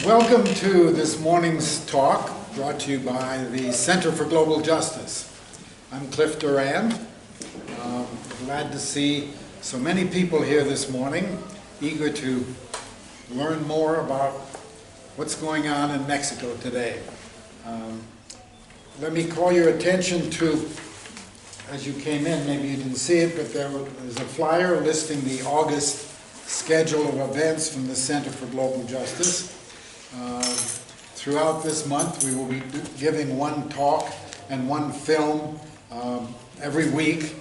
Welcome to this morning's talk brought to you by the Center for Global Justice. I'm Cliff Durand. Glad to see so many people here this morning, eager to learn more about what's going on in Mexico today. Let me call your attention to, as you came in, maybe you didn't see it, but there's a flyer listing the August schedule of events from the Center for Global Justice. Throughout this month, we will be giving one talk and one film every week.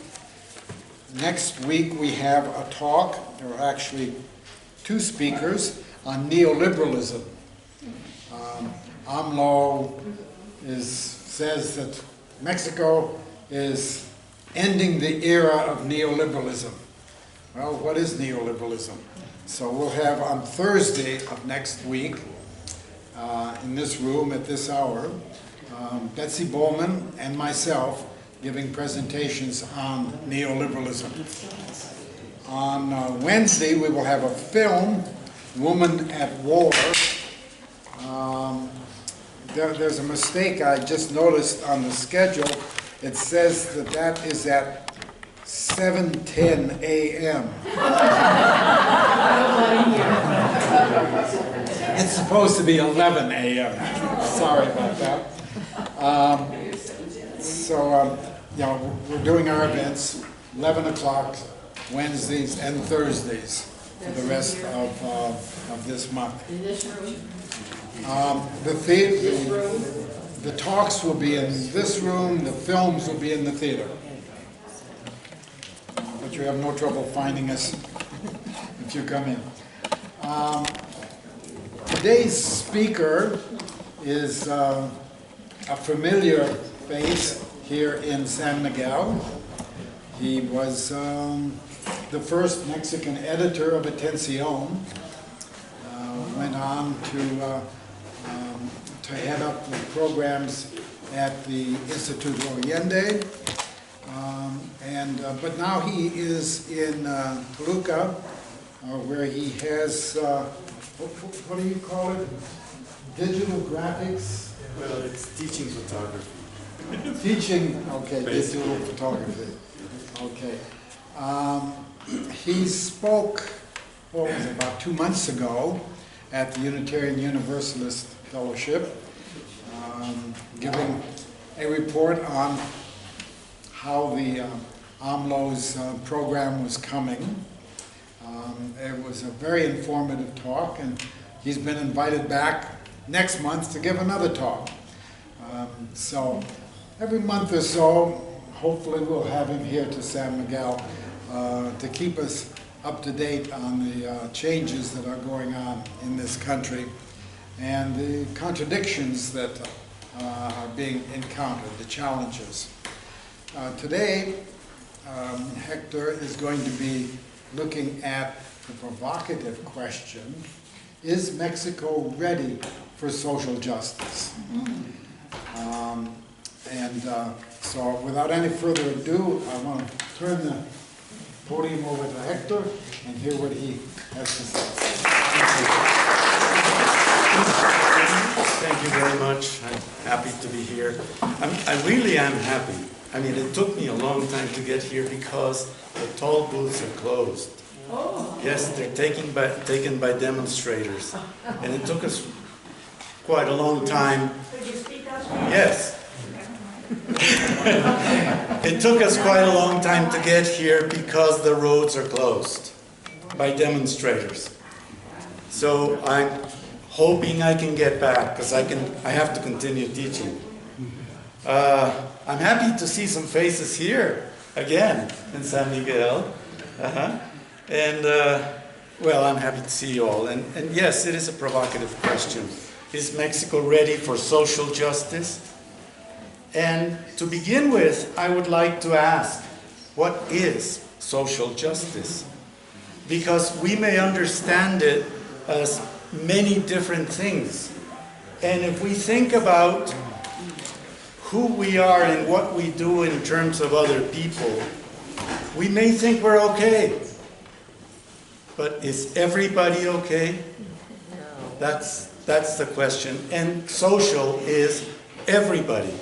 Next week, we have a talk, or actually two speakers, on neoliberalism. AMLO says that Mexico is ending the era of neoliberalism. Well, what is neoliberalism? So we'll have on Thursday of next week, in this room at this hour, Betsy Bowman and myself giving presentations on neoliberalism. On Wednesday, we will have a film, Woman at War. There's a mistake I just noticed on the schedule. It says that is at 7:10 a.m. It's supposed to be 11 a.m. Sorry about that. We're doing our events 11 o'clock Wednesdays and Thursdays for the rest of this month. In this room? The talks will be in this room, the films will be in the theater. But you have no trouble finding us if you come in. Today's speaker is a familiar face here in San Miguel. He was the first Mexican editor of Atención. Went on to head up the programs at the Instituto Allende. But now he is in Toluca, where he has, what do you call it? Digital graphics? Well, it's teaching photography. Digital photography. Okay. He spoke, about 2 months ago at the Unitarian Universalist Fellowship, giving a report on how the AMLO's program was coming. It was a very informative talk, and he's been invited back next month to give another talk. So every month or so, hopefully we'll have him here to San Miguel to keep us up to date on the changes that are going on in this country and the contradictions that are being encountered, the challenges. Today, Hector is going to be looking at the provocative question, is Mexico ready for social justice? So without any further ado, I want to turn the podium over to Hector and hear what he has to say. Thank you very much. I'm happy to be here. I really am happy. I mean, it took me a long time to get here because the toll booths are closed. Oh. Yes, they're taken by demonstrators. And it took us quite a long time. Could you speak up? Yes. It took us quite a long time to get here because the roads are closed by demonstrators. So I'm hoping I can get back because I have to continue teaching. I'm happy to see some faces here again in San Miguel. Well, I'm happy to see you all. And yes, it is a provocative question. Is Mexico ready for social justice? And to begin with, I would like to ask, what is social justice? Because we may understand it as many different things. And if we think about who we are and what we do in terms of other people, we may think we're okay. But is everybody okay? No. That's the question. And social is everybody,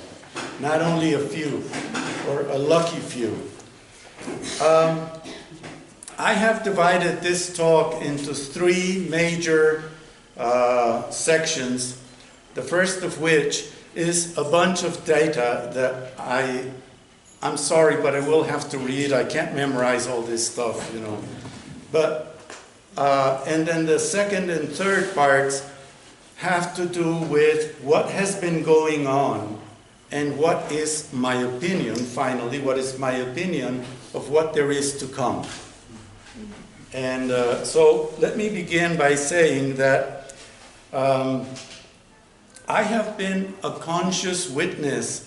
not only a few or a lucky few. I have divided this talk into three major sections, the first of which is a bunch of data that I'm sorry, but I will have to read. I can't memorize all this stuff, you know. But, and then the second and third parts have to do with what has been going on and what is my opinion, finally, what is my opinion of what there is to come. And so let me begin by saying that I have been a conscious witness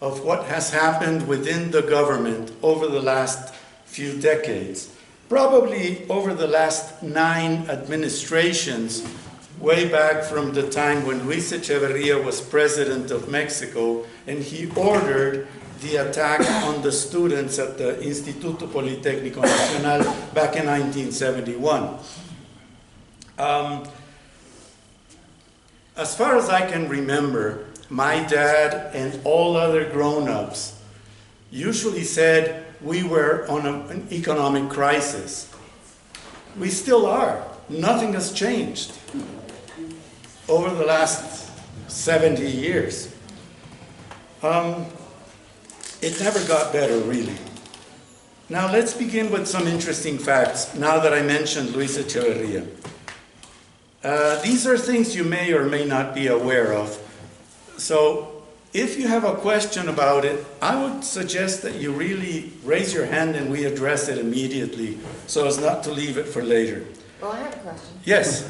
of what has happened within the government over the last few decades, probably over the last 9 administrations, way back from the time when Luis Echeverria was president of Mexico, and he ordered the attack on the students at the Instituto Politécnico Nacional back in 1971. As far as I can remember, my dad and all other grown-ups usually said we were on an economic crisis. We still are. Nothing has changed over the last 70 years. It never got better, really. Now let's begin with some interesting facts, now that I mentioned Luis Echeverria. These are things you may or may not be aware of. So if you have a question about it, I would suggest that you really raise your hand and we address it immediately, so as not to leave it for later. Well, I have a question. Yes?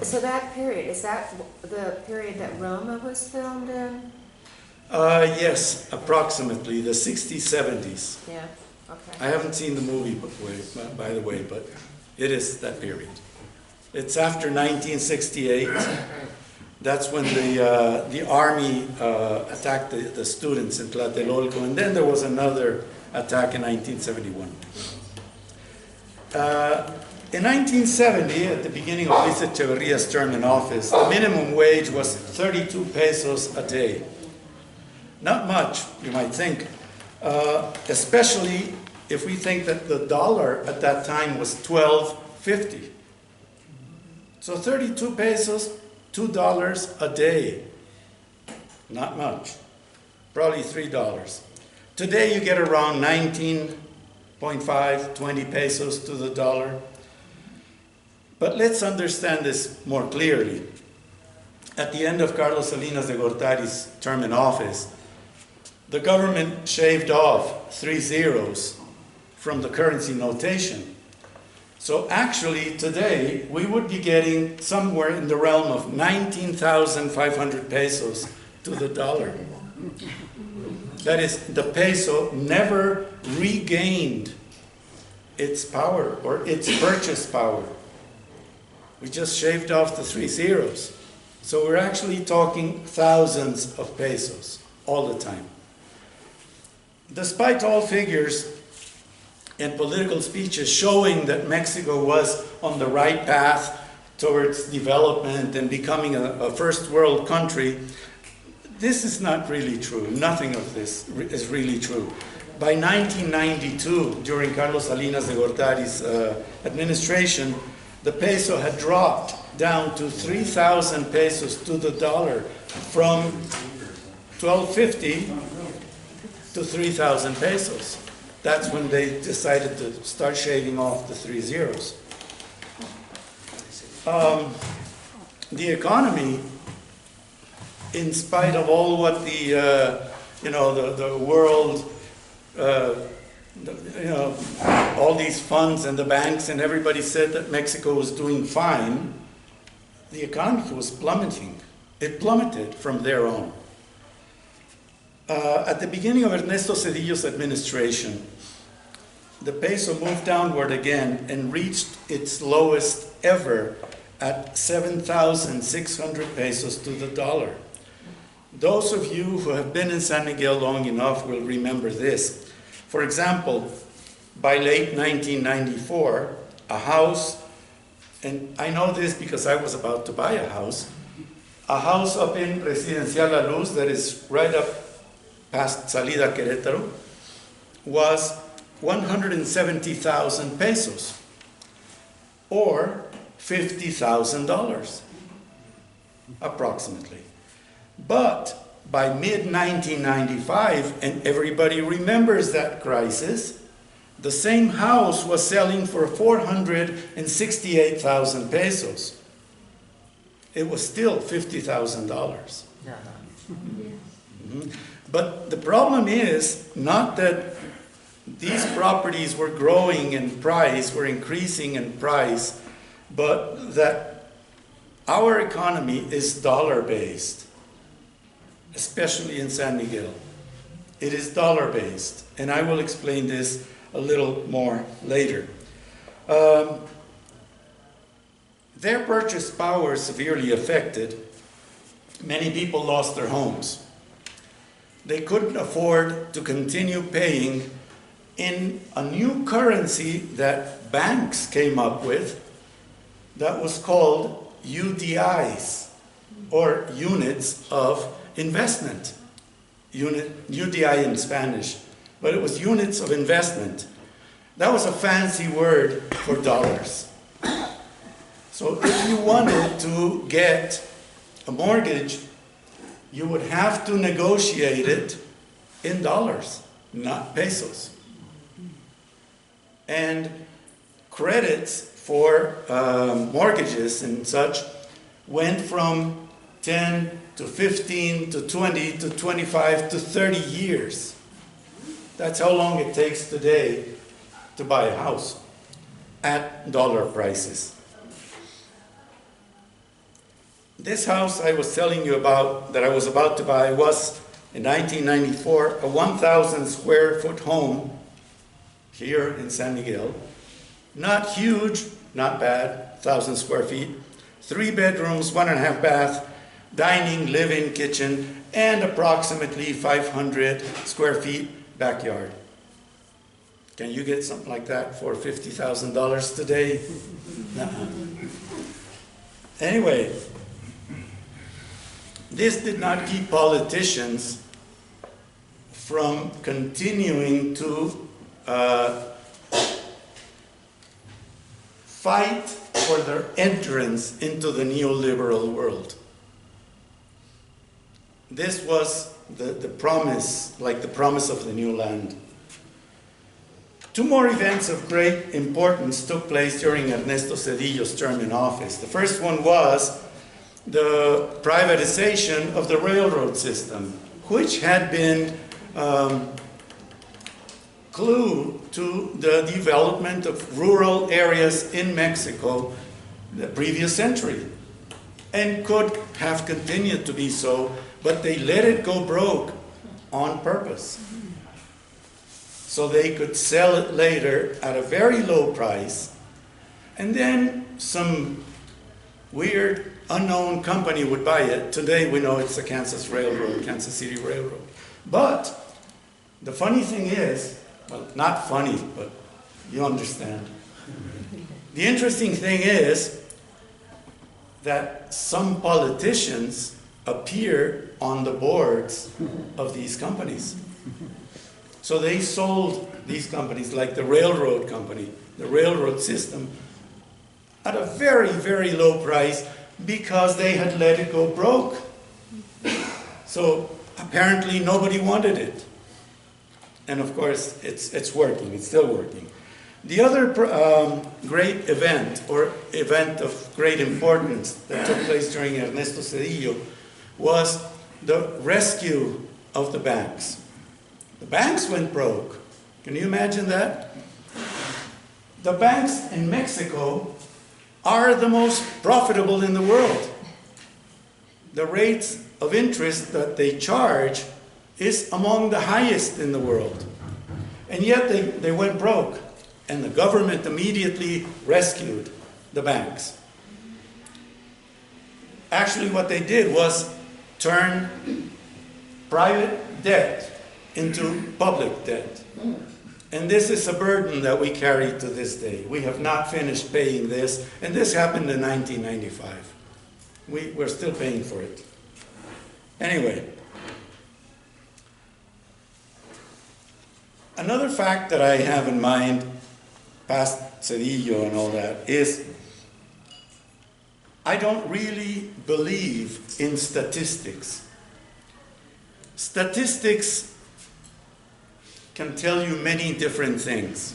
So that period, is that the period that Roma was filmed in? Yes, approximately, the 60s, 70s. Yeah, okay. I haven't seen the movie, by the way, but it is that period. It's after 1968. That's when the army attacked the students in Tlatelolco, and then there was another attack in 1971. In 1970, at the beginning of Luis Echeverria's term in office, the minimum wage was 32 pesos a day. Not much, you might think, especially if we think that the dollar at that time was $12.50. So 32 pesos, $2 a day. Not much. Probably $3. Today you get around 19.5, 20 pesos to the dollar. But let's understand this more clearly. At the end of Carlos Salinas de Gortari's term in office, the government shaved off 3 zeros from the currency notation. So actually today we would be getting somewhere in the realm of 19,500 pesos to the dollar. That is, the peso never regained its power or its purchase power. We just shaved off the 3 zeros. So we're actually talking thousands of pesos all the time. Despite all figures and political speeches showing that Mexico was on the right path towards development and becoming a first world country, this is not really true. Nothing of this is really true. By 1992, during Carlos Salinas de Gortari's administration, the peso had dropped down to 3,000 pesos to the dollar, from 12.50 to 3,000 pesos. That's when they decided to start shaving off the 3 zeros. The economy, in spite of all what the world, all these funds and the banks and everybody said that Mexico was doing fine, the economy was plummeting. It plummeted from there on. At the beginning of Ernesto Zedillo's administration, the peso moved downward again and reached its lowest ever at 7,600 pesos to the dollar. Those of you who have been in San Miguel long enough will remember this. For example, by late 1994, a house and I know this because I was about to buy a house up in Residencial La Luz that is right up past Salida Querétaro was 170,000 pesos, or $50,000 approximately. But by mid-1995, and everybody remembers that crisis, the same house was selling for 468,000 pesos. It was still $50,000. But the problem is not that these properties were growing in price, were increasing in price, but that our economy is dollar-based, especially in San Miguel. It is dollar-based, and I will explain this a little more later. Their purchase power severely affected. Many people lost their homes. They couldn't afford to continue paying in a new currency that banks came up with that was called UDIs, or units of investment. UDI in Spanish, but it was units of investment. That was a fancy word for dollars. So if you wanted to get a mortgage, you would have to negotiate it in dollars, not pesos. And credits for mortgages and such went from 10 to 15 to 20 to 25 to 30 years. That's how long it takes today to buy a house at dollar prices. This house I was telling you about, that I was about to buy, was in 1994 a 1,000 square foot home here in San Miguel. Not huge, not bad, 1,000 square feet. 3 bedrooms, 1.5 bath, dining, living, kitchen, and approximately 500 square feet backyard. Can you get something like that for $50,000 today? Nuh-uh. Anyway, this did not keep politicians from continuing to fight for their entrance into the neoliberal world. This was the promise, like the promise of the new land. 2 more events of great importance took place during Ernesto Zedillo's term in office. The first one was the privatization of the railroad system, which had been clue to the development of rural areas in Mexico the previous century, and could have continued to be so, but they let it go broke on purpose, so they could sell it later at a very low price, and then some weird unknown company would buy it. Today we know it's the Kansas Railroad, Kansas City Railroad. But the funny thing is, well, not funny, but you understand. The interesting thing is that some politicians appear on the boards of these companies. So they sold these companies, like the railroad company, the railroad system, at a very, very low price because they had let it go broke. So apparently nobody wanted it. And of course, it's working, it's still working. The other great event, or event of great importance that took place during Ernesto Zedillo, was the rescue of the banks. The banks went broke. Can you imagine that? The banks in Mexico are the most profitable in the world. The rates of interest that they charge is among the highest in the world. And yet they went broke, and the government immediately rescued the banks. Actually, what they did was turn private debt into public debt. And this is a burden that we carry to this day. We have not finished paying this, and this happened in 1995. We're still paying for it. Anyway, another fact that I have in mind, past Cedillo and all that, is I don't really believe in statistics. Statistics can tell you many different things.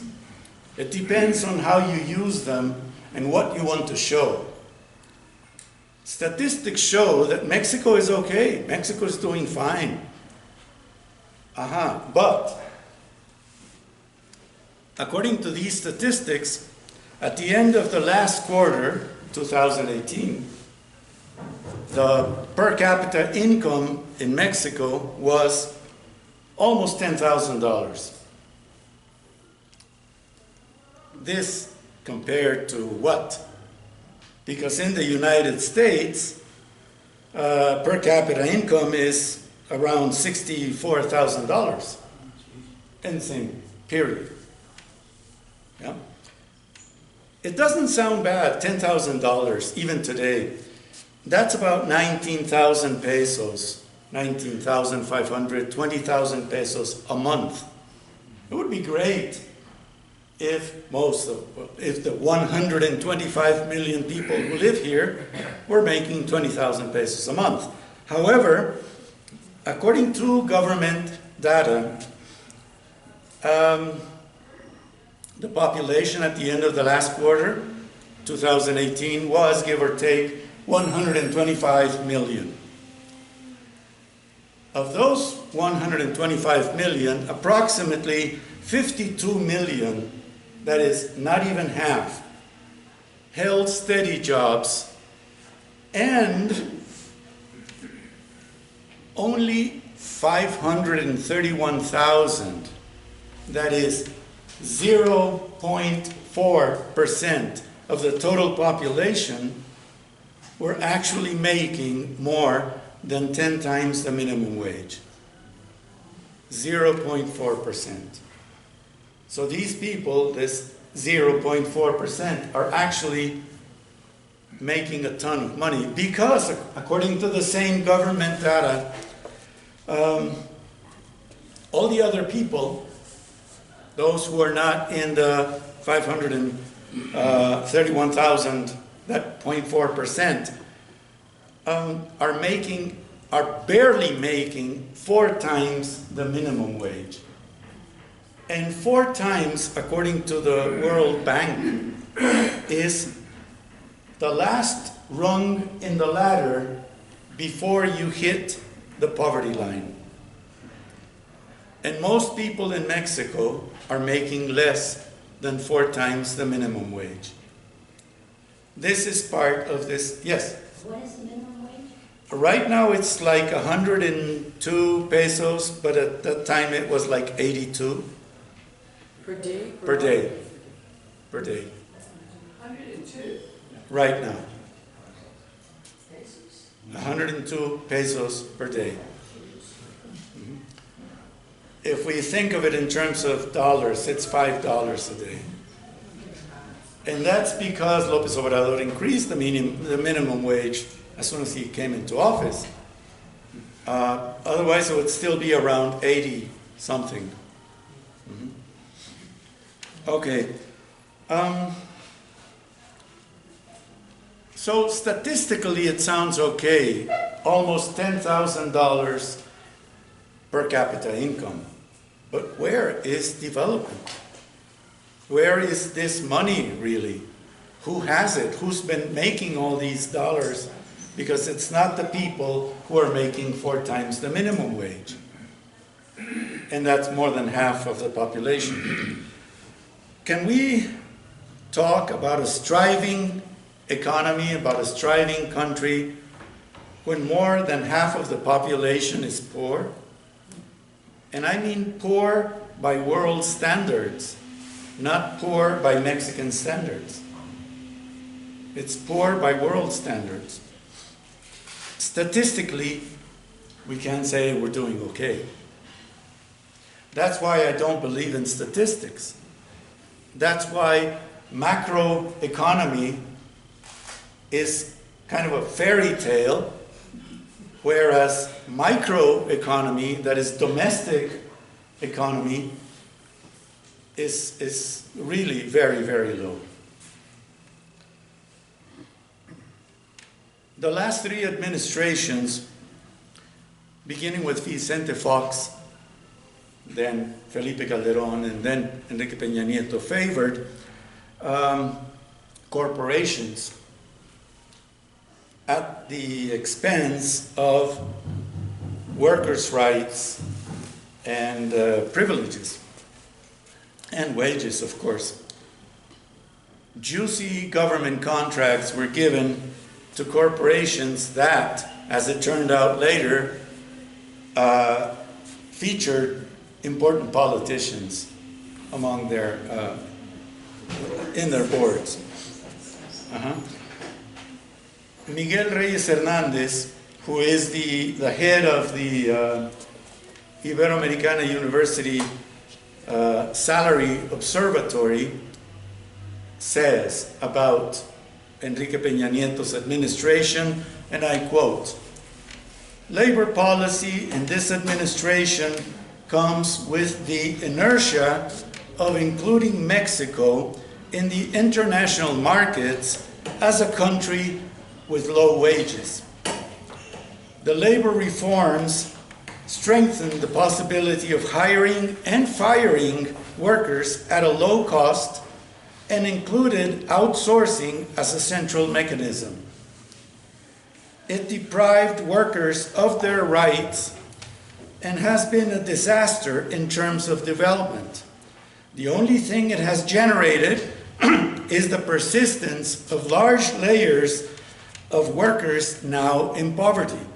It depends on how you use them and what you want to show. Statistics show that Mexico is okay. Mexico is doing fine. But according to these statistics, at the end of the last quarter, 2018, the per capita income in Mexico was almost $10,000. This compared to what? Because in the United States, per capita income is around $64,000 in the same period. Yeah? It doesn't sound bad, $10,000 even today. That's about 19,000 pesos, 19,500, 20,000 pesos a month. It would be great if the 125 million people who live here were making 20,000 pesos a month. However, according to government data, the population at the end of the last quarter, 2018, was, give or take, 125 million. Of those 125 million, approximately 52 million, that is not even half, held steady jobs, and only 531,000, that is 0.4% of the total population, were actually making more than 10 times the minimum wage. 0.4%. So these people, this 0.4%, are actually making a ton of money because, according to the same government data, all the other people, those who are not in the 531,000, that 0.4%, are barely making 4 times the minimum wage. And 4 times, according to the World Bank, is the last rung in the ladder before you hit the poverty line. And most people in Mexico are making less than 4 times the minimum wage. This is part of this, yes? What is the minimum wage? Right now it's like 102 pesos, but at that time it was like 82. Per day? Per day. Per day. 102 Right now. pesos. 102 pesos per day. Mhm. If we think of it in terms of dollars, it's $5 a day. And that's because Lopez Obrador increased the minimum wage as soon as he came into office. Otherwise, it would still be around 80 something. Mhm. Okay. So statistically, it sounds okay. Almost $10,000 per capita income. But where is development? Where is this money really? Who has it? Who's been making all these dollars? Because it's not the people who are making 4 times the minimum wage. And that's more than half of the population. Can we talk about a striving economy, about a striving country, when more than half of the population is poor? And I mean poor by world standards, not poor by Mexican standards. It's poor by world standards. Statistically, we can say we're doing okay. That's why I don't believe in statistics. That's why macroeconomy is kind of a fairy tale, whereas microeconomy, that is domestic economy, is really very, very low. The last three administrations, beginning with Vicente Fox, then Felipe Calderón, and then Enrique Peña Nieto, favored corporations at the expense of workers' rights and privileges, and wages, of course. Juicy government contracts were given to corporations that, as it turned out later, featured important politicians among their in their boards. Miguel Reyes Hernández, who is the head of the Iberoamericana University Salary Observatory, says about Enrique Peña Nieto's administration, and I quote, "Labor policy in this administration comes with the inertia of including Mexico in the international markets as a country with low wages. The labor reforms strengthen the possibility of hiring and firing workers at a low cost and included outsourcing as a central mechanism. It deprived workers of their rights and has been a disaster in terms of development. The only thing it has generated is the persistence of large layers of workers now in poverty.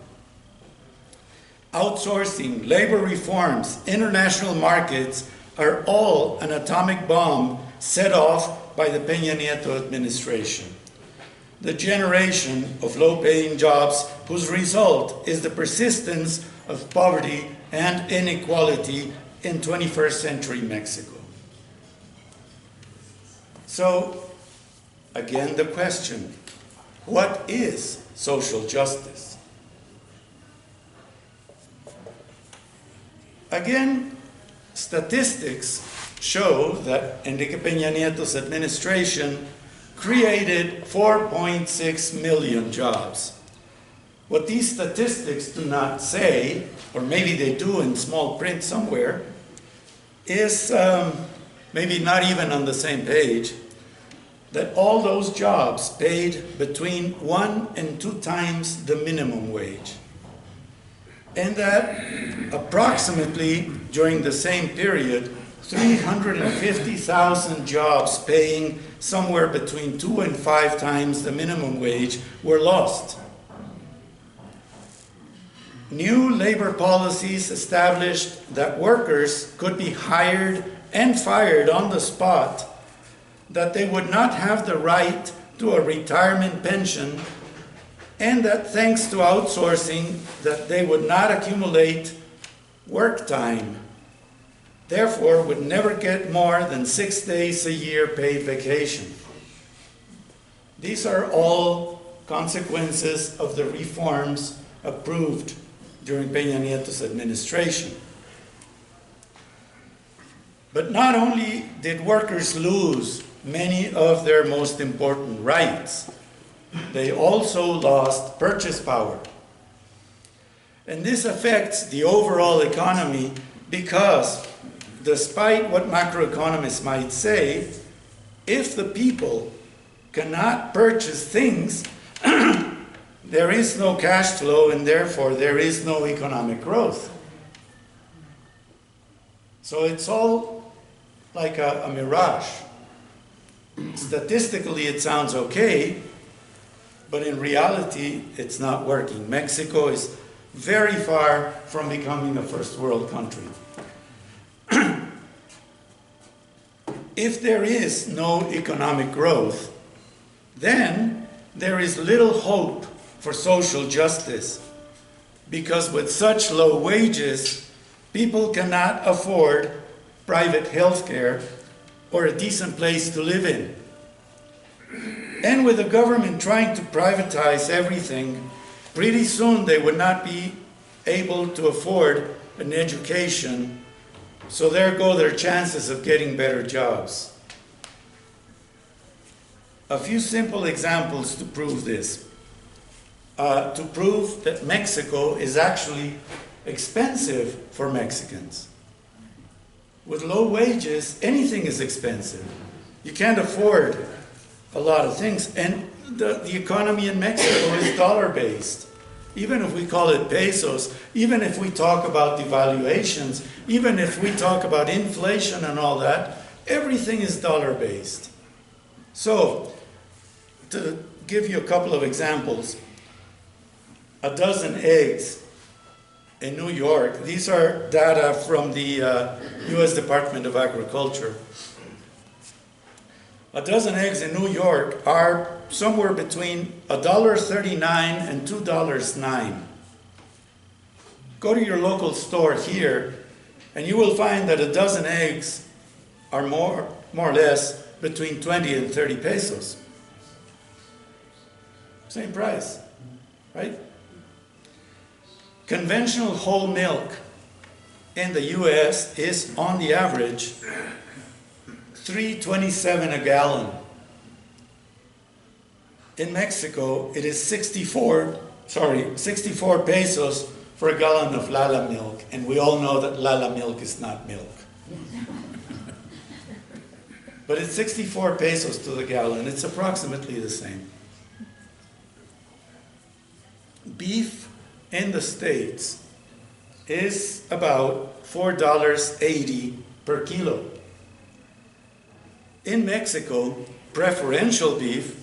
Outsourcing, labor reforms, international markets are all an atomic bomb set off by the Peña Nieto administration. The generation of low-paying jobs whose result is the persistence of poverty and inequality in 21st century Mexico." So, again the question, what is social justice? Again, statistics show that Enrique Peña Nieto's administration created 4.6 million jobs. What these statistics do not say, or maybe they do in small print somewhere, is maybe not even on the same page, that all those jobs paid between 1 and 2 times the minimum wage. And that approximately during the same period, 350,000 jobs paying somewhere between 2 and 5 times the minimum wage were lost. New labor policies established that workers could be hired and fired on the spot, that they would not have the right to a retirement pension, and that thanks to outsourcing, that they would not accumulate work time, therefore would never get more than 6 days a year paid vacation. These are all consequences of the reforms approved during Peña Nieto's administration. But not only did workers lose many of their most important rights, they also lost purchase power. And this affects the overall economy because, despite what macroeconomists might say, if the people cannot purchase things, there is no cash flow and therefore there is no economic growth. So it's all like a mirage. Statistically it sounds okay, but in reality it's not working. Mexico is very far from becoming a first world country. If there is no economic growth, then there is little hope for social justice, because with such low wages, People cannot afford private health care or a decent place to live in. And with the government trying to privatize everything, pretty soon they would not be able to afford an education, so there go their chances of getting better jobs. A few simple examples to prove this. To prove that Mexico is actually expensive for Mexicans. With low wages, anything is expensive. You can't afford a lot of things. And the economy in Mexico is dollar-based. Even if we call it pesos, even if we talk about devaluations, even if we talk about inflation and all that, everything is dollar-based. So, to give you a couple of examples, a dozen eggs in New York, these are data from the US Department of Agriculture. A dozen eggs in New York are somewhere between $1.39 and $2.09. Go to your local store here, and you will find that a dozen eggs are more or less between 20 and 30 pesos. Same price, right? Conventional whole milk in the US is on the average $3.27 a gallon. In Mexico, it is 64 pesos for a gallon of Lala milk, and we all know that Lala milk is not milk. But it's 64 pesos to the gallon. It's approximately the same. Beef in the States is about $4.80 per kilo. In Mexico, preferential beef,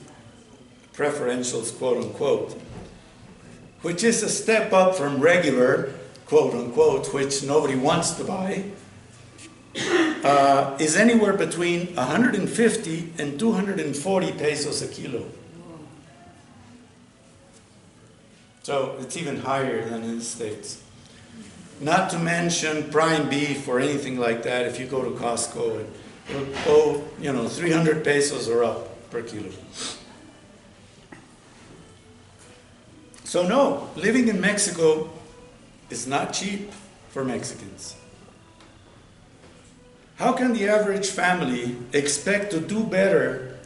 preferentials quote unquote, which is a step up from regular quote unquote, which nobody wants to buy, is anywhere between 150 and 240 pesos a kilo. So it's even higher than in the States. Not to mention prime beef or anything like that. If you go to Costco, it'll go, 300 pesos or up per kilo. So no, living in Mexico is not cheap for Mexicans. How can the average family expect to do better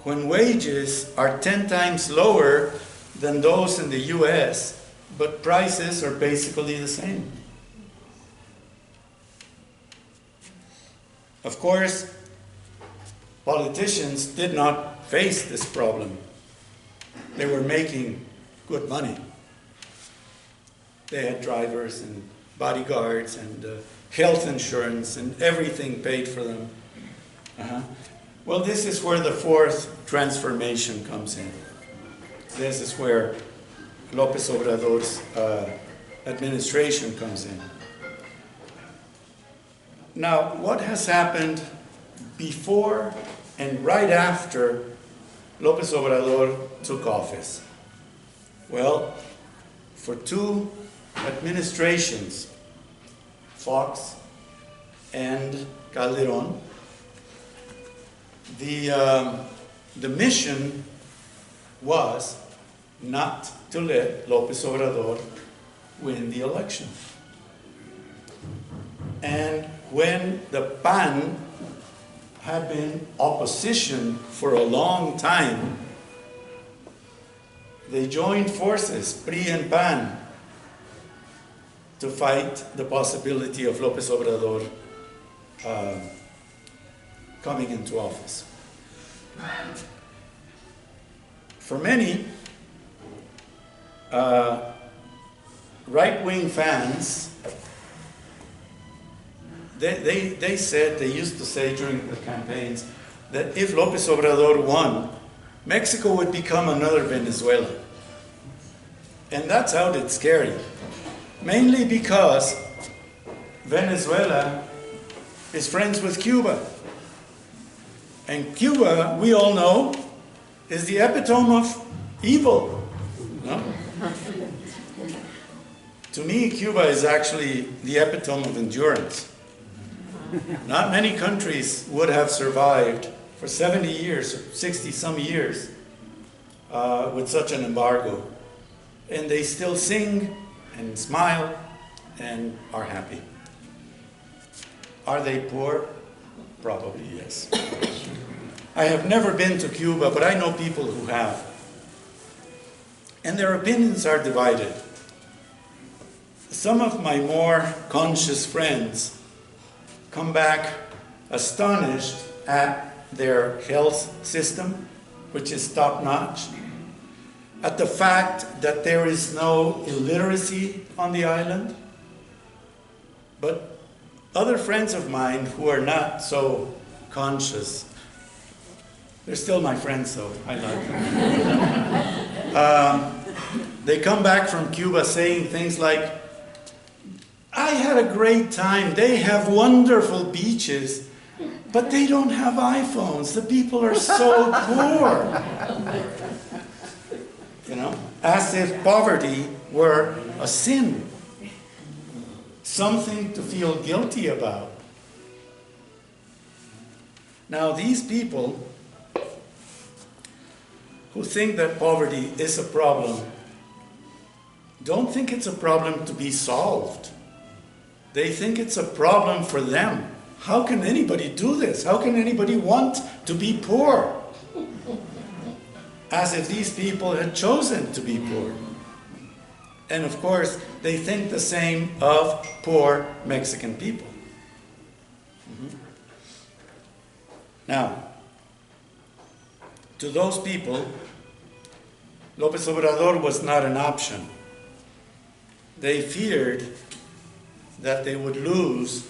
when wages are 10 times lower than those in the US, but prices are basically the same? Of course, politicians did not face this problem. They were making good money. They had drivers and bodyguards and health insurance and everything paid for them. Well, this is where the fourth transformation comes in. This is where Lopez Obrador's administration comes in. Now, what has happened before and right after Lopez Obrador took office? Well, for two administrations, Fox and Calderon, the mission was not to let Lopez Obrador win the election. And when the PAN had been opposition for a long time, they joined forces, PRI and PAN, to fight the possibility of Lopez Obrador coming into office. For many right-wing fans, they said, they used to say during the campaigns, that if Lopez Obrador won, Mexico would become another Venezuela. And that sounded scary. Mainly because Venezuela is friends with Cuba. And Cuba, we all know, is the epitome of evil. No? To me, Cuba is actually the epitome of endurance. Not many countries would have survived for 70 years, 60 some years, with such an embargo. And they still sing and smile and are happy. Are they poor? Probably yes. I have never been to Cuba, but I know people who have. And their opinions are divided. Some of my more conscious friends come back astonished at their health system, which is top-notch, at the fact that there is no illiteracy on the island. But other friends of mine who are not so conscious, they're still my friends, so I like them. They come back from Cuba saying things like, I had a great time. They have wonderful beaches, but they don't have iPhones. The people are so poor. You know, as if poverty were a sin, something to feel guilty about. Now, these people who think that poverty is a problem don't think it's a problem to be solved. They think it's a problem for them. How can anybody do this? How can anybody want to be poor? As if these people had chosen to be poor. And of course, they think the same of poor Mexican people. Now, to those people, Lopez Obrador was not an option. They feared that they would lose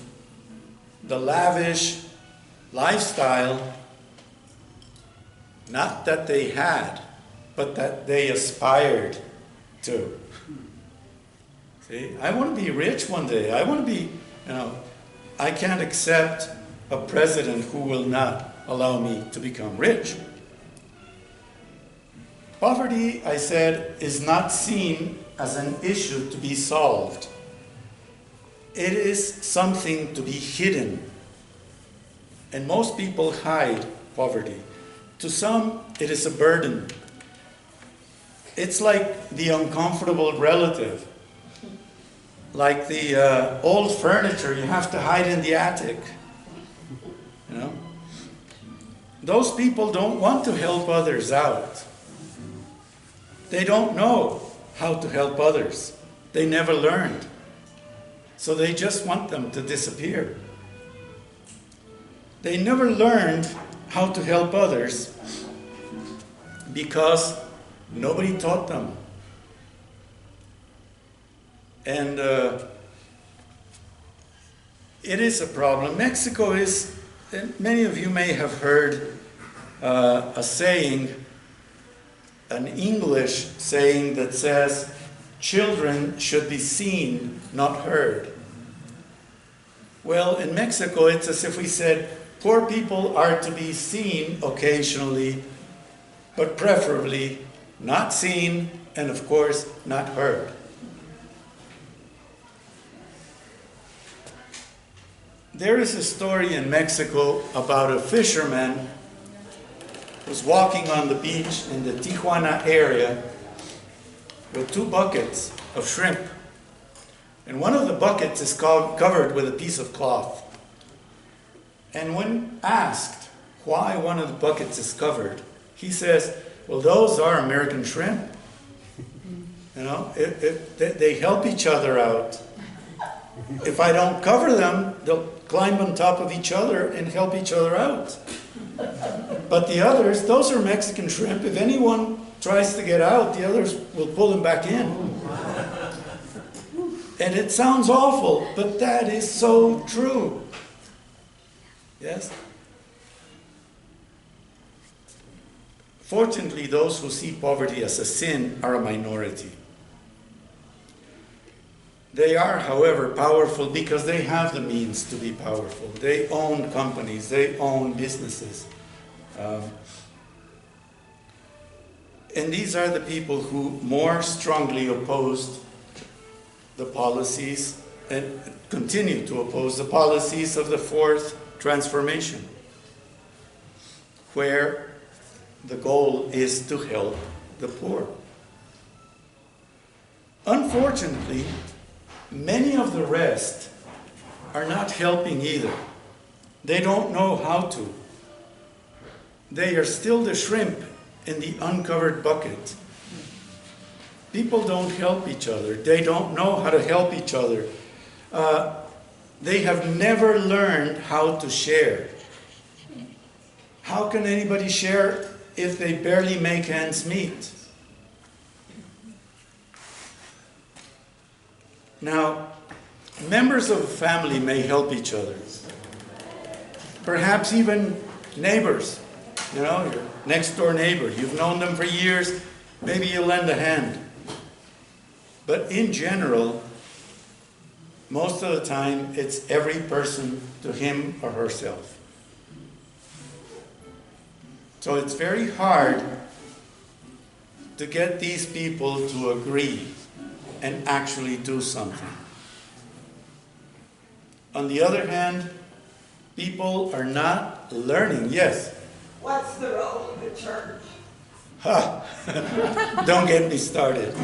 the lavish lifestyle, not that they had, but that they aspired to. See, I want to be rich one day. I want to be, I can't accept a president who will not allow me to become rich. Poverty, I said, is not seen as an issue to be solved. It is something to be hidden. And most people hide poverty. To some, it is a burden. It's like the uncomfortable relative. Like the old furniture you have to hide in the attic. You know? Those people don't want to help others out. They don't know how to help others. They never learned. So they just want them to disappear. They never learned how to help others because nobody taught them. And it is a problem. Mexico is, and many of you may have heard a saying, an English saying that says, children should be seen, not heard. Well, in Mexico, it's as if we said, poor people are to be seen occasionally, but preferably not seen, and of course, not heard. There is a story in Mexico about a fisherman who was walking on the beach in the Tijuana area with 2 buckets of shrimp. And one of the buckets is covered with a piece of cloth. And when asked why one of the buckets is covered, he says, well, those are American shrimp. You know, they help each other out. If I don't cover them, they'll climb on top of each other and help each other out. But the others, those are Mexican shrimp. If anyone tries to get out, the others will pull them back in. And it sounds awful, but that is so true. Yes? Fortunately, those who see poverty as a sin are a minority. They are, however, powerful because they have the means to be powerful. They own companies, they own businesses. And these are the people who more strongly opposed the policies and continue to oppose the policies of the fourth transformation, where the goal is to help the poor. Unfortunately, many of the rest are not helping either. They don't know how to. They are still the shrimp in the uncovered bucket. People don't help each other. They don't know how to help each other. They have never learned how to share. How can anybody share if they barely make ends meet? Now, members of a family may help each other. Perhaps even neighbors, your next door neighbor. You've known them for years, maybe you lend a hand. But in general, most of the time, it's every person to him or herself. So it's very hard to get these people to agree and actually do something. On the other hand, people are not learning. Yes? What's the role of the church? Don't get me started.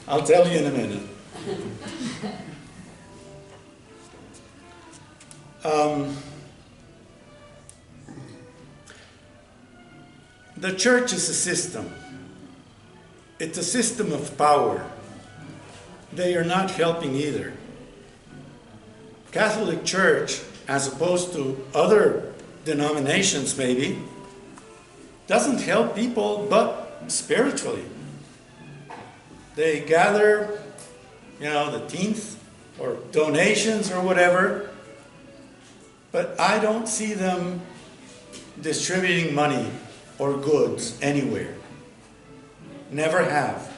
I'll tell you in a minute. The church is a system. It's a system of power. They are not helping either. Catholic Church, as opposed to other denominations maybe, doesn't help people but spiritually. They gather, the tenth or donations or whatever, but I don't see them distributing money or goods anywhere. Never have.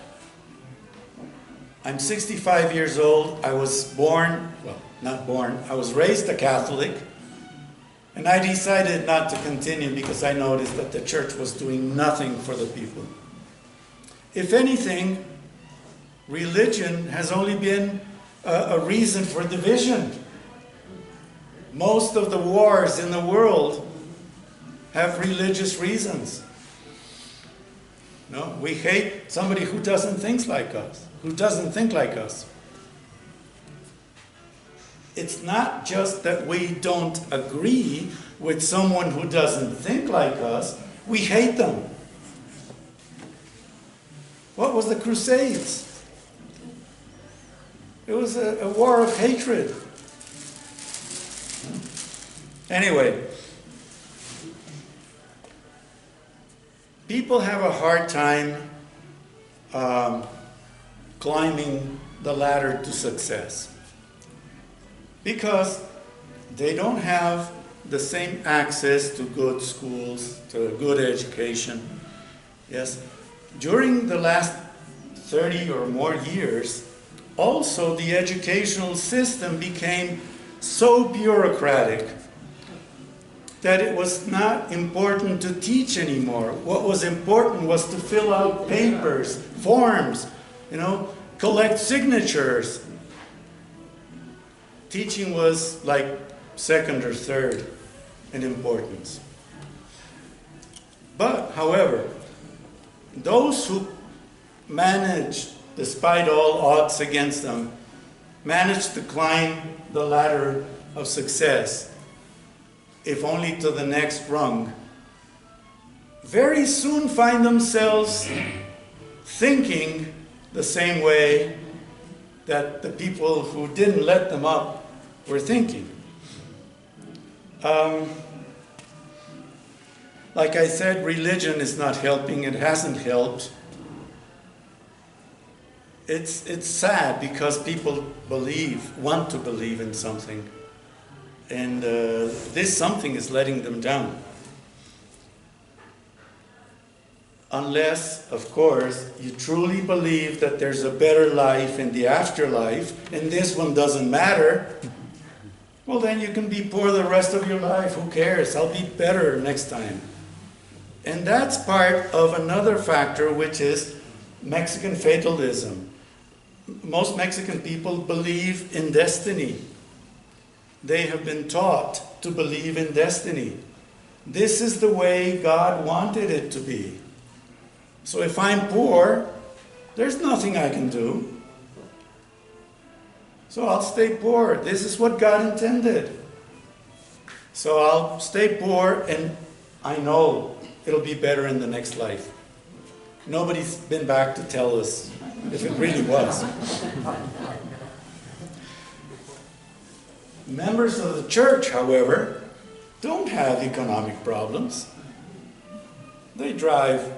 I'm 65 years old. I was I was raised a Catholic, and I decided not to continue because I noticed that the church was doing nothing for the people. If anything, religion has only been a reason for division. Most of the wars in the world have religious reasons. No, we hate somebody who doesn't think like us. It's not just that we don't agree with someone who doesn't think like us, we hate them. What was the Crusades? It was a war of hatred. Anyway, people have a hard time climbing the ladder to success because they don't have the same access to good schools, to a good education. Yes, during the last 30 or more years, also the educational system became so bureaucratic that it was not important to teach anymore. What was important was to fill out papers, forms, collect signatures. Teaching was like second or third in importance. But, however, those who managed, despite all odds against them, managed to climb the ladder of success, if only to the next rung, very soon find themselves thinking the same way that the people who didn't let them up were thinking. Like I said, religion is not helping. It hasn't helped. It's sad because people want to believe in something. And this something is letting them down. Unless, of course, you truly believe that there's a better life in the afterlife, and this one doesn't matter, well, then you can be poor the rest of your life. Who cares? I'll be better next time. And that's part of another factor, which is Mexican fatalism. most Mexican people believe in destiny. They have been taught to believe in destiny. This is the way God wanted it to be. So if I'm poor, there's nothing I can do. So I'll stay poor. This is what God intended. So I'll stay poor, and I know it'll be better in the next life. Nobody's been back to tell us if it really was. Members of the church, however, don't have economic problems. They drive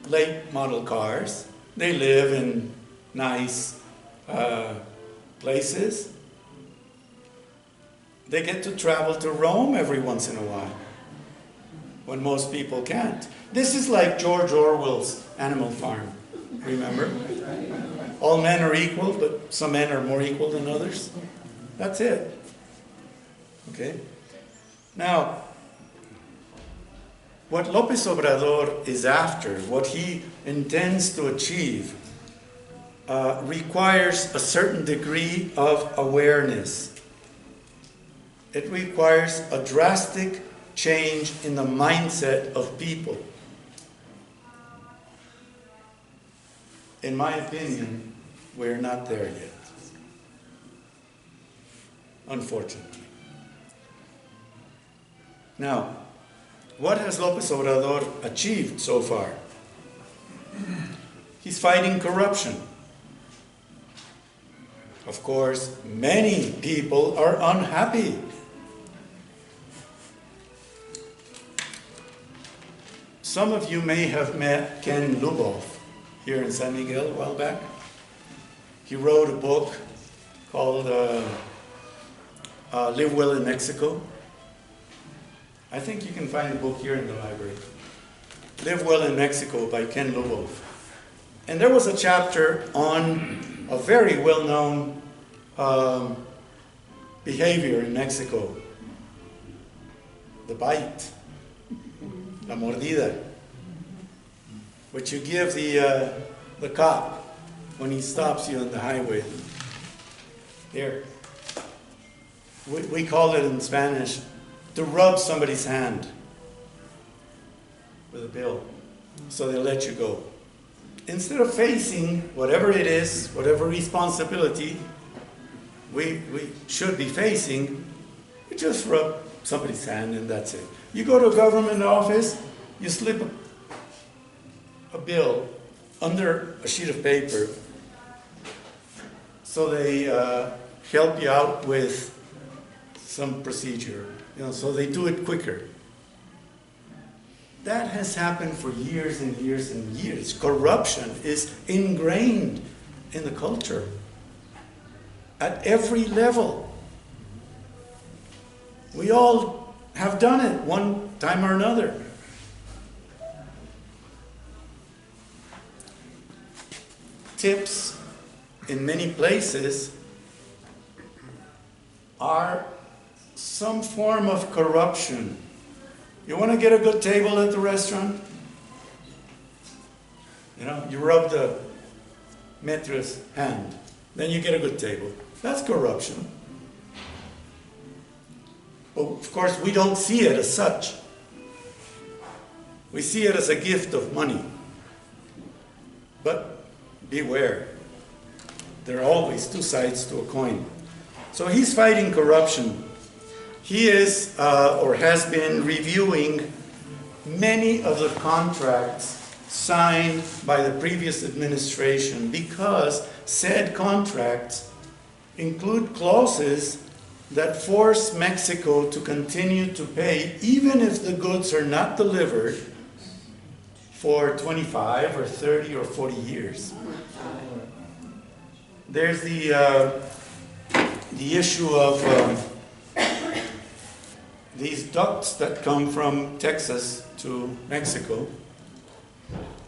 late model cars. They live in nice places. They get to travel to Rome every once in a while, when most people can't. This is like George Orwell's Animal Farm, remember? All men are equal, but some men are more equal than others. That's it. Okay? Now, what Lopez Obrador is after, what he intends to achieve, requires a certain degree of awareness. It requires a drastic change in the mindset of people. In my opinion, we're not there yet, unfortunately. Now, what has Lopez Obrador achieved so far? He's fighting corruption. Of course, many people are unhappy. Some of you may have met Ken Lubov here in San Miguel a while back. He wrote a book called Live Well in Mexico. I think you can find the book here in the library. Live Well in Mexico by Ken Lubov. And there was a chapter on a very well-known behavior in Mexico. The bite. La mordida. Which you give the cop when he stops you on the highway. Here. We call it in Spanish to rub somebody's hand with a bill so they'll let you go. Instead of facing whatever it is, whatever responsibility we should be facing, you just rub somebody's hand and that's it. You go to a government office, you slip a bill under a sheet of paper so they help you out with some procedure, so they do it quicker. That has happened for years and years and years. Corruption is ingrained in the culture at every level. We all have done it one time or another. Tips in many places are some form of corruption. You want to get a good table at the restaurant? You rub the maitres' hand. Then you get a good table. That's corruption. But of course, we don't see it as such. We see it as a gift of money. But beware. There are always two sides to a coin. So he's fighting corruption. He is, or has been, reviewing many of the contracts signed by the previous administration because said contracts include clauses that force Mexico to continue to pay even if the goods are not delivered for 25 or 30 or 40 years. There's the issue of these ducts that come from Texas to Mexico.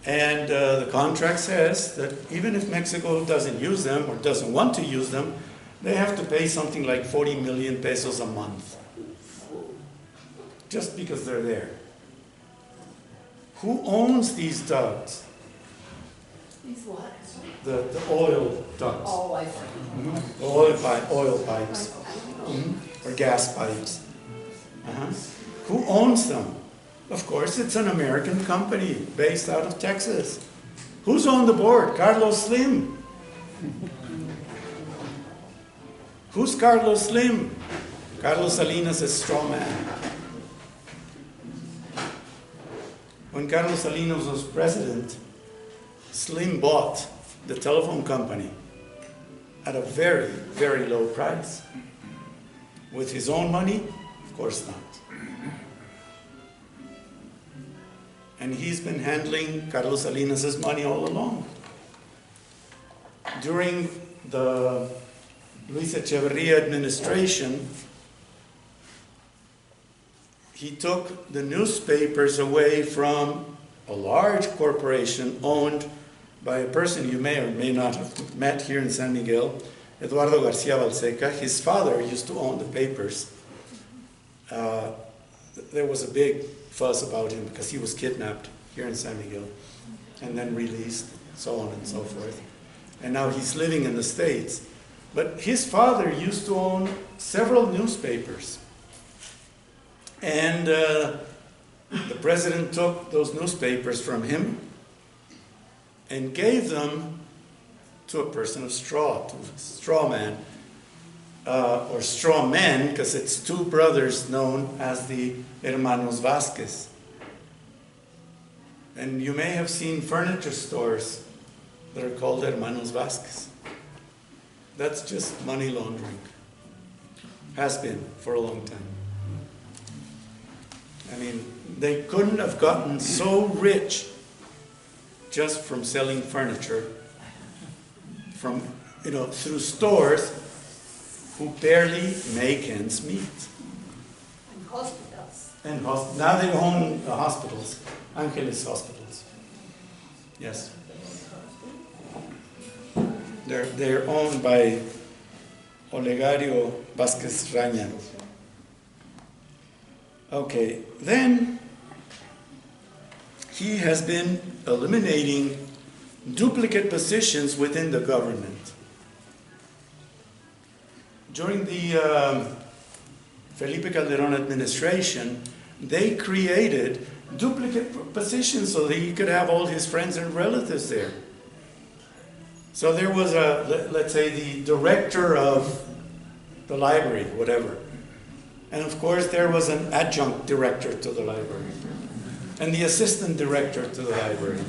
And the contract says that even if Mexico doesn't use them or doesn't want to use them, they have to pay something like 40 million pesos a month. Just because they're there. Who owns these ducts? These what? The oil ducts. Oh, I see. The oil pipes. Or gas pipes. Who owns them? Of course, it's an American company based out of Texas. Who's on the board? Carlos Slim. Who's Carlos Slim? Carlos Salinas is straw man. When Carlos Salinas was president, Slim bought the telephone company at a very, very low price. With his own money? Of course not. And he's been handling Carlos Salinas' money all along. During the Luis Echeverría administration, he took the newspapers away from a large corporation owned by a person you may or may not have met here in San Miguel, Eduardo García Balseca. His father used to own the papers. There was a big fuss about him because he was kidnapped here in San Miguel and then released, so on and so forth. And now he's living in the States. But his father used to own several newspapers. And the president took those newspapers from him and gave them to a person of straw, to a straw man, or straw men, because it's two brothers known as the Hermanos Vázquez. And you may have seen furniture stores that are called Hermanos Vázquez. That's just money laundering. Has been for a long time. I mean, they couldn't have gotten so rich just from selling furniture, from, through stores who barely make ends meet. And hospitals. And now they own hospitals, Angeles hospitals. Yes. They're owned by Olegario Vázquez Raña. Okay, then he has been eliminating duplicate positions within the government. During the Felipe Calderón administration, they created duplicate positions so that he could have all his friends and relatives there. So there was let's say, the director of the library, whatever. And of course, there was an adjunct director to the library. And the assistant director to the library.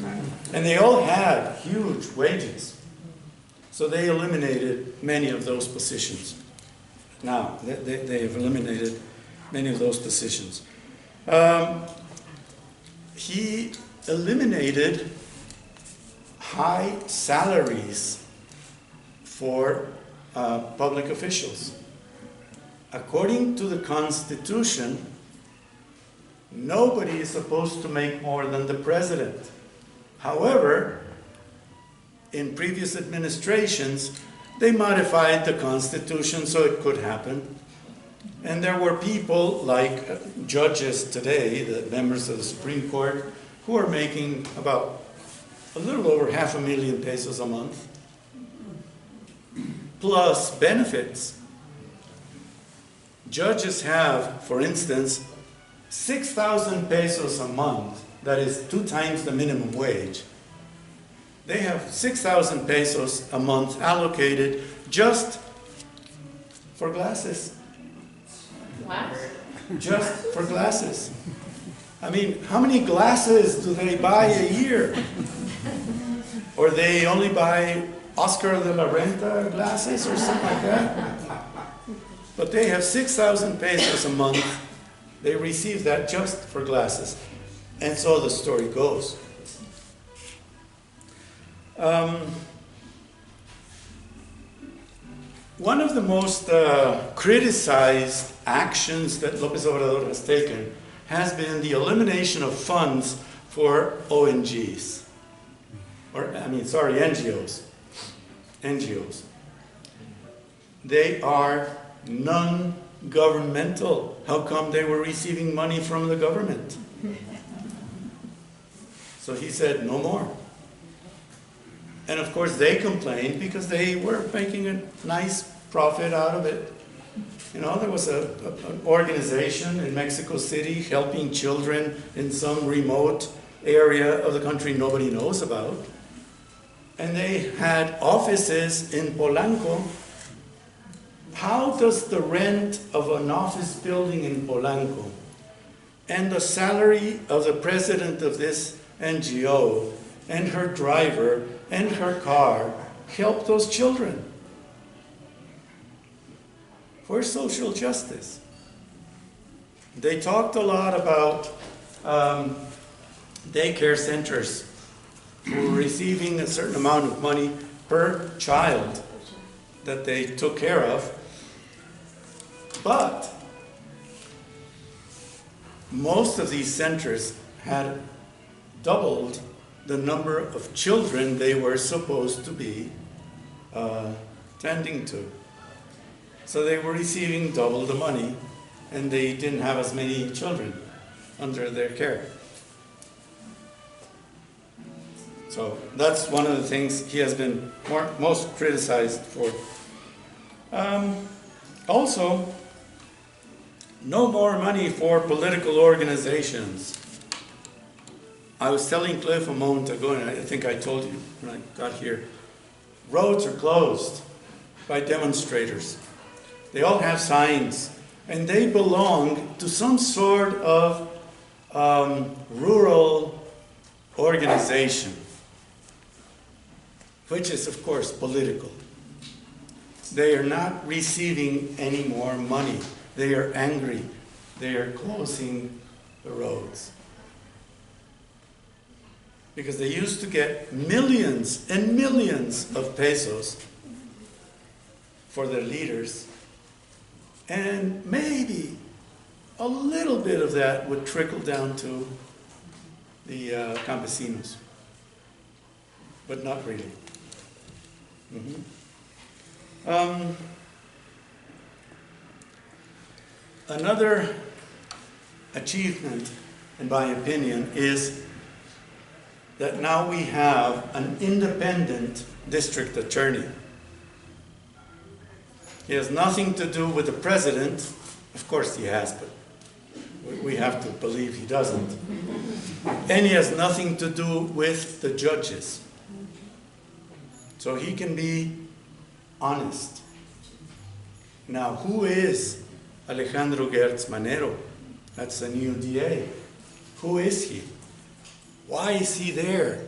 And they all had huge wages. So they eliminated many of those positions. Now, they have eliminated many of those positions. He eliminated high salaries for public officials. According to the Constitution, nobody is supposed to make more than the president. However, in previous administrations, they modified the Constitution so it could happen. And there were people like judges today, the members of the Supreme Court, who are making about a little over 500,000 pesos a month, plus benefits. Judges have, for instance, 6,000 pesos a month, that is 2 times the minimum wage. They have 6,000 pesos a month allocated just for glasses. What? Just for glasses. I mean, how many glasses do they buy a year? Or they only buy Oscar de la Renta glasses or something like that? But they have 6,000 pesos a month. They receive that just for glasses. And so the story goes. One of the most criticized actions that Lopez Obrador has taken has been the elimination of funds for ONGs. NGOs. NGOs. They are non-governmental. How come they were receiving money from the government? So he said, no more. And of course they complained because they were making a nice profit out of it. You know, there was an organization in Mexico City helping children in some remote area of the country nobody knows about. And they had offices in Polanco. How does the rent of an office building in Polanco and the salary of the president of this NGO and her driver and her car help those children? Where's social justice? They talked a lot about daycare centers who were receiving a certain amount of money per child that they took care of. But most of these centers had doubled the number of children they were supposed to be tending to. So they were receiving double the money, and they didn't have as many children under their care. So that's one of the things he has been most criticized for. Also, no more money for political organizations. I was telling Cliff a moment ago, and I think I told you when I got here, roads are closed by demonstrators. They all have signs, and they belong to some sort of rural organization, which is, of course, political. They are not receiving any more money. They are angry. They are closing the roads. Because they used to get millions and millions of pesos for their leaders, and maybe a little bit of that would trickle down to the campesinos, but not really. Another achievement, in my opinion, is that now we have an independent district attorney. He has nothing to do with the president. Of course he has, but we have to believe he doesn't. And he has nothing to do with the judges. So he can be honest. Now, who is Alejandro Gertz Manero? That's the new DA. Who is he? Why is he there?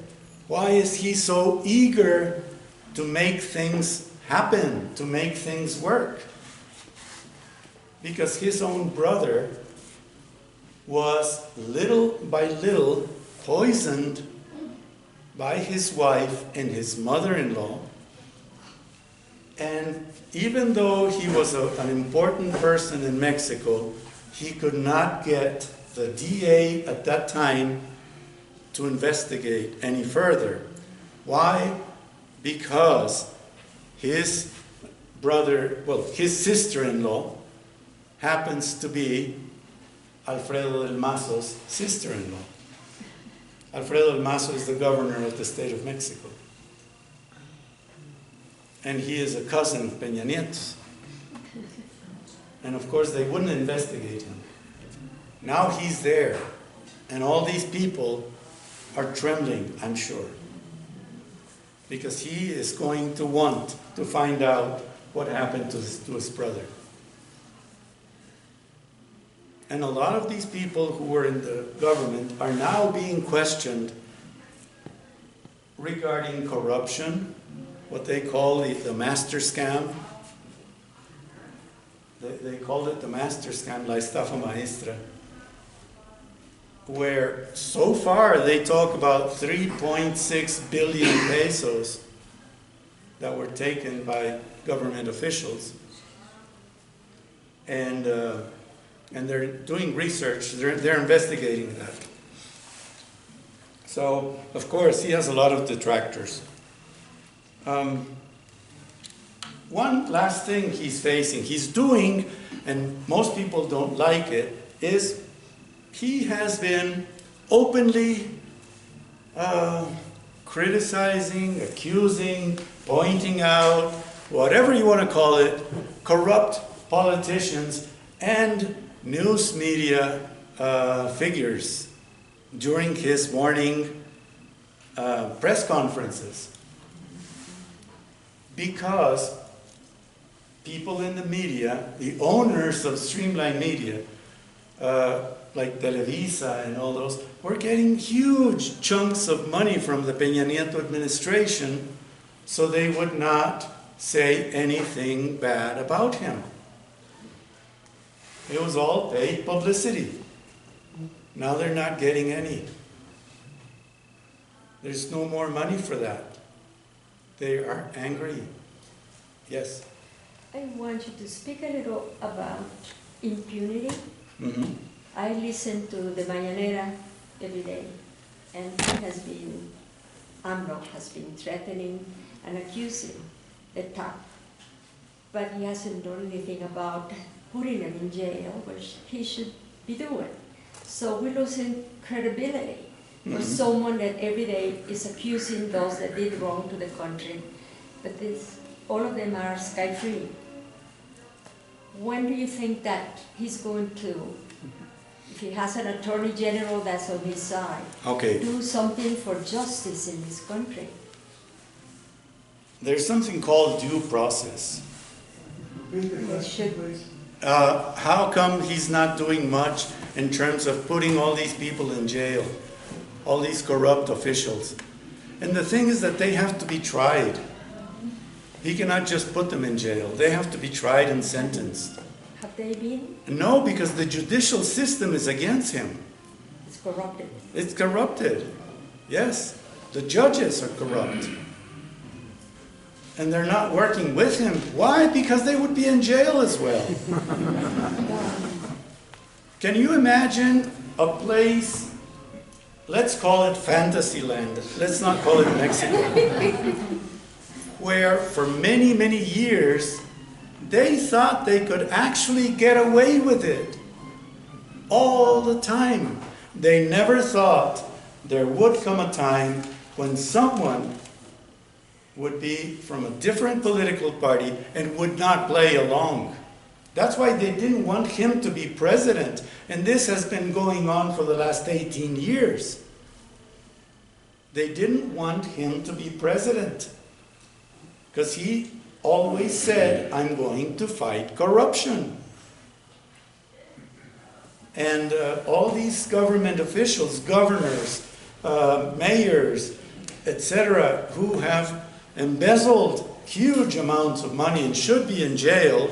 Why is he so eager to make things happen, to make things work? Because his own brother was little by little poisoned by his wife and his mother-in-law. And even though he was an important person in Mexico, he could not get the DA at that time to investigate any further. Why? Because his brother, well, his sister-in-law happens to be Alfredo del Mazo's sister-in-law. Alfredo del Mazo is the governor of the state of Mexico. And he is a cousin of Peña Nieto's. And of course they wouldn't investigate him. Now he's there, and all these people are trembling, I'm sure, because he is going to want to find out what happened to his brother. And a lot of these people who were in the government are now being questioned regarding corruption, what they call the master scam. They called it the master scam, la estafa maestra, where so far they talk about 3.6 billion pesos that were taken by government officials. And they're doing research, they're investigating that. So, of course, he has a lot of detractors. One last thing he's doing, and most people don't like it, is he has been openly criticizing, accusing, pointing out, whatever you want to call it, corrupt politicians and news media figures during his morning press conferences. Because people in the media, the owners of Streamline Media, like Televisa and all those, were getting huge chunks of money from the Peña Nieto administration so they would not say anything bad about him. It was all paid publicity. Now they're not getting any. There's no more money for that. They are angry. Yes? I want you to speak a little about impunity. Mm-hmm. I listen to the Mañanera every day, and AMLO has been threatening and accusing the top, but he hasn't done anything about putting him in jail, which he should be doing. So we're losing credibility for someone that every day is accusing those that did wrong to the country, but all of them are sky-free. When do you think that he's going to, if he has an attorney general that's on his side, do something for justice in this country? There's something called due process. How come he's not doing much in terms of putting all these people in jail, all these corrupt officials? And the thing is that they have to be tried. He cannot just put them in jail. They have to be tried and sentenced. Have they been? No, because the judicial system is against him. It's corrupted. It's corrupted. Yes, the judges are corrupt. And they're not working with him. Why? Because they would be in jail as well. Can you imagine a place, let's call it Fantasyland, let's not call it Mexico, where for many, many years, they thought they could actually get away with it all the time. They never thought there would come a time when someone would be from a different political party and would not play along. That's why they didn't want him to be president. And this has been going on for the last 18 years. They didn't want him to be president because he always said, I'm going to fight corruption. And all these government officials, governors, mayors, etc., who have embezzled huge amounts of money and should be in jail,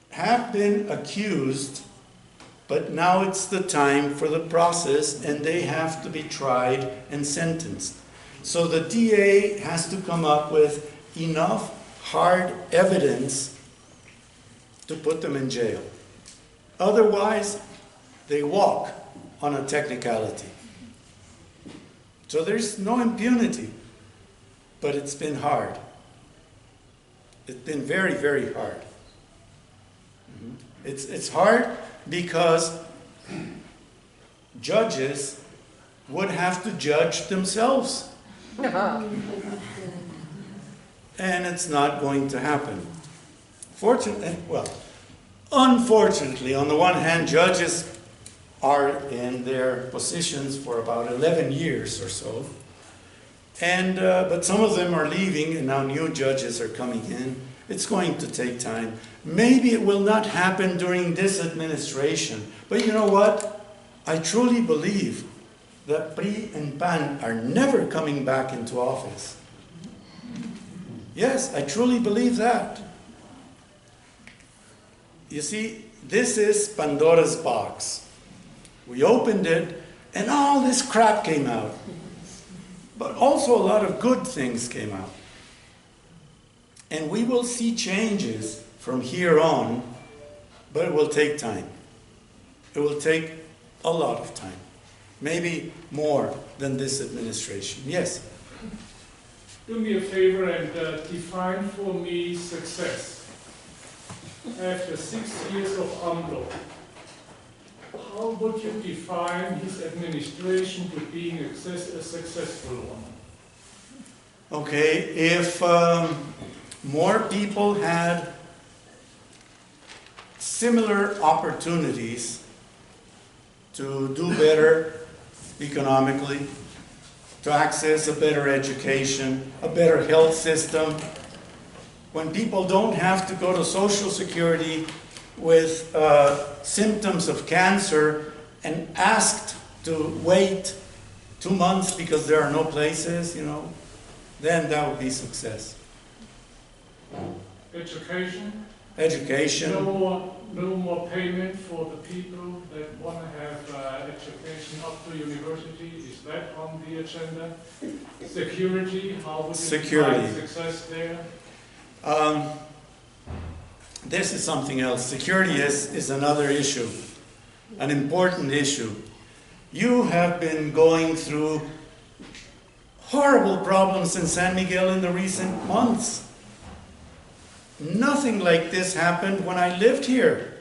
have been accused, but now it's the time for the process and they have to be tried and sentenced. So the DA has to come up with enough hard evidence to put them in jail. Otherwise, they walk on a technicality. So there's no impunity, but it's been hard. It's been very, very hard. It's hard because judges would have to judge themselves. And it's not going to happen. Unfortunately, on the one hand, judges are in their positions for about 11 years or so. And, but some of them are leaving and now new judges are coming in. It's going to take time. Maybe it will not happen during this administration. But you know what? I truly believe that PRI and PAN are never coming back into office. Yes, I truly believe that. You see, this is Pandora's box. We opened it, and all this crap came out. But also a lot of good things came out. And we will see changes from here on, but it will take time. It will take a lot of time. Maybe more than this administration. Yes? Do me a favor and define for me success. After 6 years of AMLO, how would you define his administration to being a successful one? Okay, if more people had similar opportunities to do better economically, to access a better education, a better health system, when people don't have to go to Social Security with symptoms of cancer and asked to wait 2 months because there are no places, you know, then that would be success. Education? Education. No more payment for the people that want to have education up to university. Is that on the agenda? Security, how would you define success there? This is something else. Security is another issue, an important issue. You have been going through horrible problems in San Miguel in the recent months. Nothing like this happened when I lived here.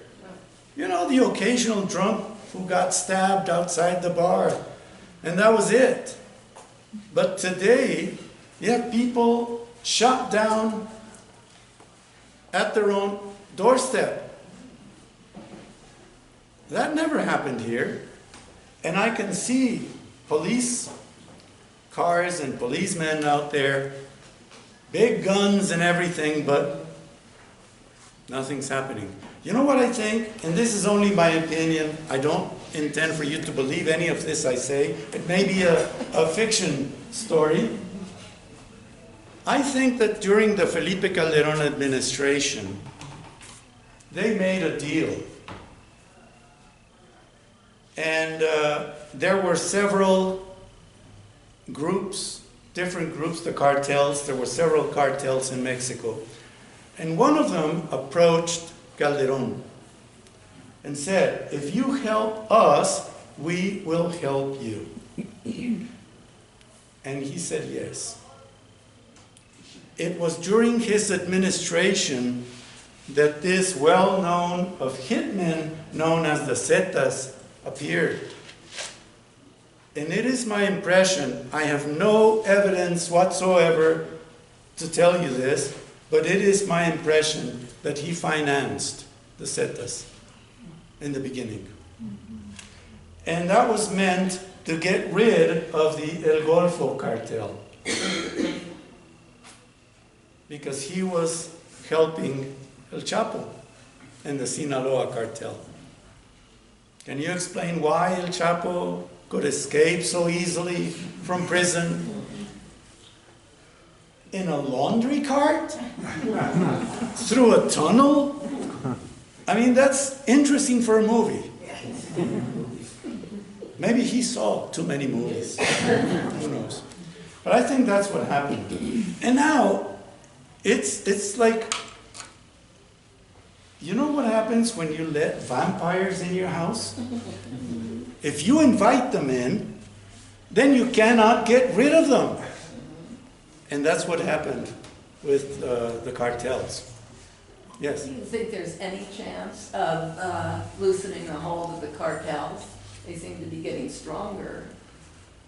You know, the occasional drunk who got stabbed outside the bar, and that was it. But today, you have people shot down at their own doorstep. That never happened here. And I can see police cars and policemen out there, big guns and everything, but nothing's happening. You know what I think? And this is only my opinion. I don't intend for you to believe any of this I say. It may be a fiction story. I think that during the Felipe Calderón administration, they made a deal. And there were several groups, different groups, the cartels. There were several cartels in Mexico. And one of them approached Calderón and said, if you help us, we will help you. And he said yes. It was during his administration that this well-known of hitmen known as the Zetas appeared. And it is my impression, I have no evidence whatsoever to tell you this, but it is my impression that he financed the Zetas in the beginning. And that was meant to get rid of the El Golfo cartel, because he was helping El Chapo and the Sinaloa cartel. Can you explain why El Chapo could escape so easily from prison? In a laundry cart? Through a tunnel? I mean, that's interesting for a movie. Maybe he saw too many movies. Who knows? But I think that's what happened. And now, it's like, you know what happens when you let vampires in your house? If you invite them in, then you cannot get rid of them. And that's what happened with the cartels. Yes? Do you think there's any chance of loosening the hold of the cartels? They seem to be getting stronger.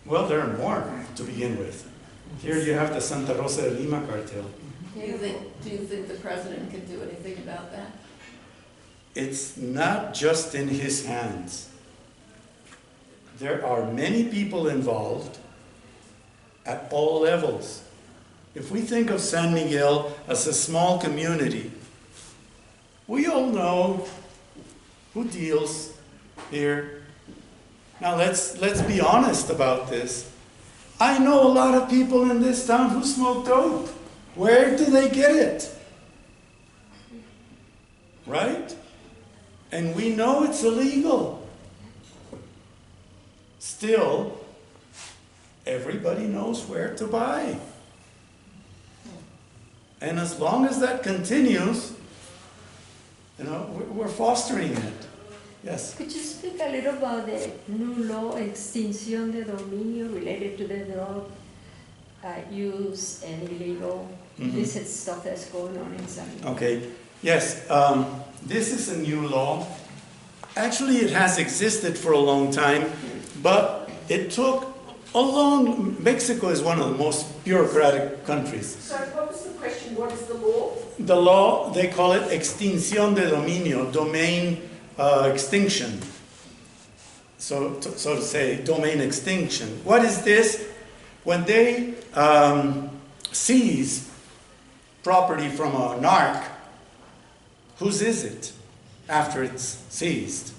Well, there are more to begin with. Here you have the Santa Rosa de Lima cartel. Do you think the president can do anything about that? It's not just in his hands. There are many people involved at all levels. If we think of San Miguel as a small community, we all know who deals here. Now let's be honest about this. I know a lot of people in this town who smoke dope. Where do they get it? Right? And we know it's illegal. Still, everybody knows where to buy. And as long as that continues, you know, we're fostering it. Yes? Could you speak a little about the new law, extinción de dominio, related to the drug use and illegal illicit stuff that's going on in San Miguel? Okay. Yes. This is a new law. Actually, it has existed for a long time, but it took a long... Mexico is one of the most bureaucratic countries. So what was the question? What is the law? The law, they call it extinción de dominio, domain extinction. So to say, domain extinction. What is this? When they seize property from a narc, whose is it after it's seized?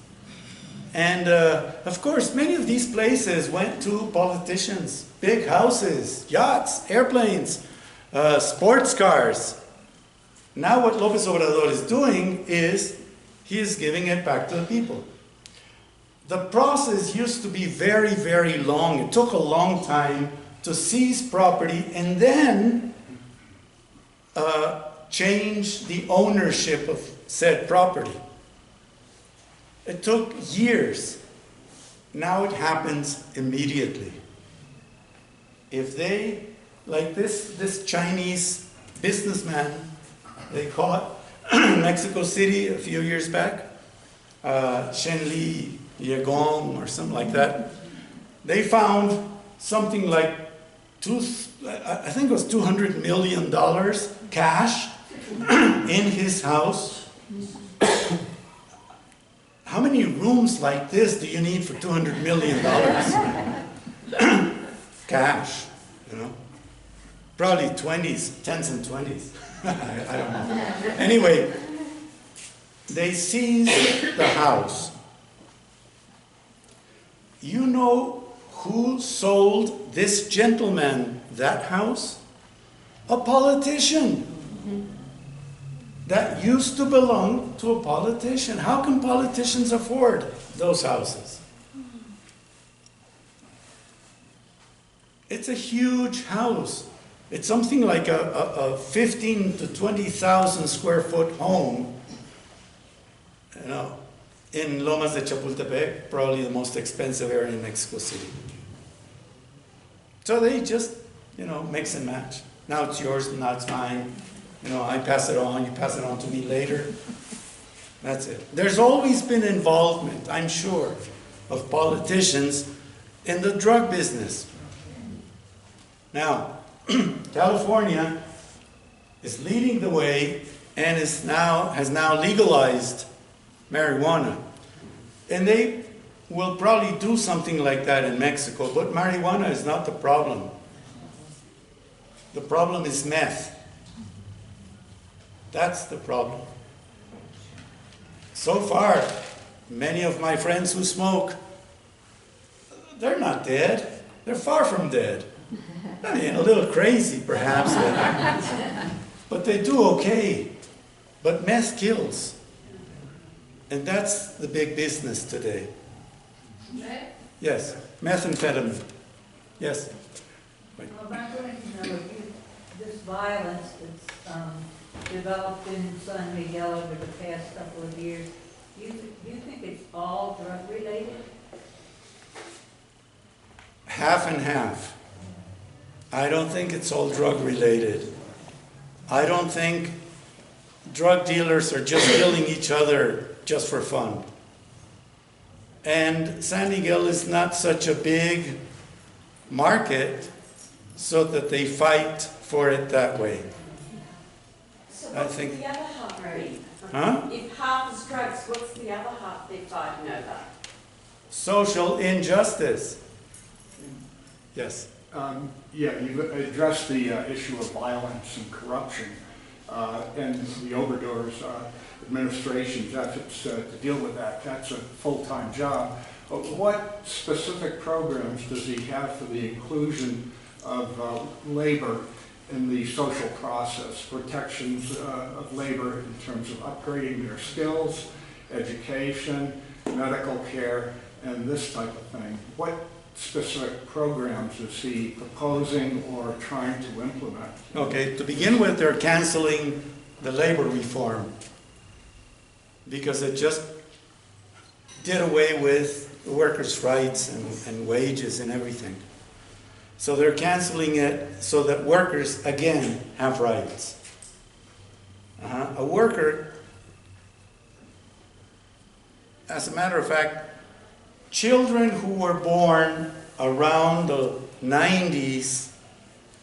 And of course, many of these places went to politicians, big houses, yachts, airplanes, sports cars. Now what Lopez Obrador is doing is he is giving it back to the people. The process used to be very, very long. It took a long time to seize property and then change the ownership of said property. It took years. Now it happens immediately. If they, like this Chinese businessman, they caught in Mexico City a few years back, Shenli Yegong or something like that, they found something like I think it was $200 million cash in his house. How many rooms like this do you need for $200 million? Cash, you know. Probably 20s, 10s and 20s. I don't know. Anyway, they seized the house. You know who sold this gentleman that house? A politician. That used to belong to a politician. How can politicians afford those houses? It's a huge house. It's something like a 15 to 20,000 square foot home, you know, in Lomas de Chapultepec, probably the most expensive area in Mexico City. So they just, you know, mix and match. Now it's yours, and now it's mine. You know, I pass it on, you pass it on to me later. That's it. There's always been involvement, I'm sure, of politicians in the drug business. Now, California is leading the way and has now legalized marijuana. And they will probably do something like that in Mexico, but marijuana is not the problem. The problem is meth. That's the problem. So far, many of my friends who smoke, they're not dead. They're far from dead. I mean, a little crazy perhaps, but they do okay. But meth kills. And that's the big business today. Meth? Yes, methamphetamine. Yes. Well, I'm going to know this violence that's developed in San Miguel over the past couple of years. Do you think it's all drug related? Half and half. I don't think it's all drug related. I don't think drug dealers are just killing each other just for fun. And San Miguel is not such a big market so that they fight for it that way. So what's I think, the other half, Reed? huh? If half is drugs, what's the other half they're fighting over? Social injustice. Yes. Yeah, you've addressed the issue of violence and corruption and the Obrador's administration's efforts to deal with that. That's a full-time job. What specific programs does he have for the inclusion of labor in the social process, protections of labor in terms of upgrading their skills, education, medical care, and this type of thing? What specific programs is he proposing or trying to implement? Okay, to begin with, they're canceling the labor reform because it just did away with workers' rights and wages and everything. So they're canceling it so that workers, again, have rights. A worker, as a matter of fact, children who were born around the 90s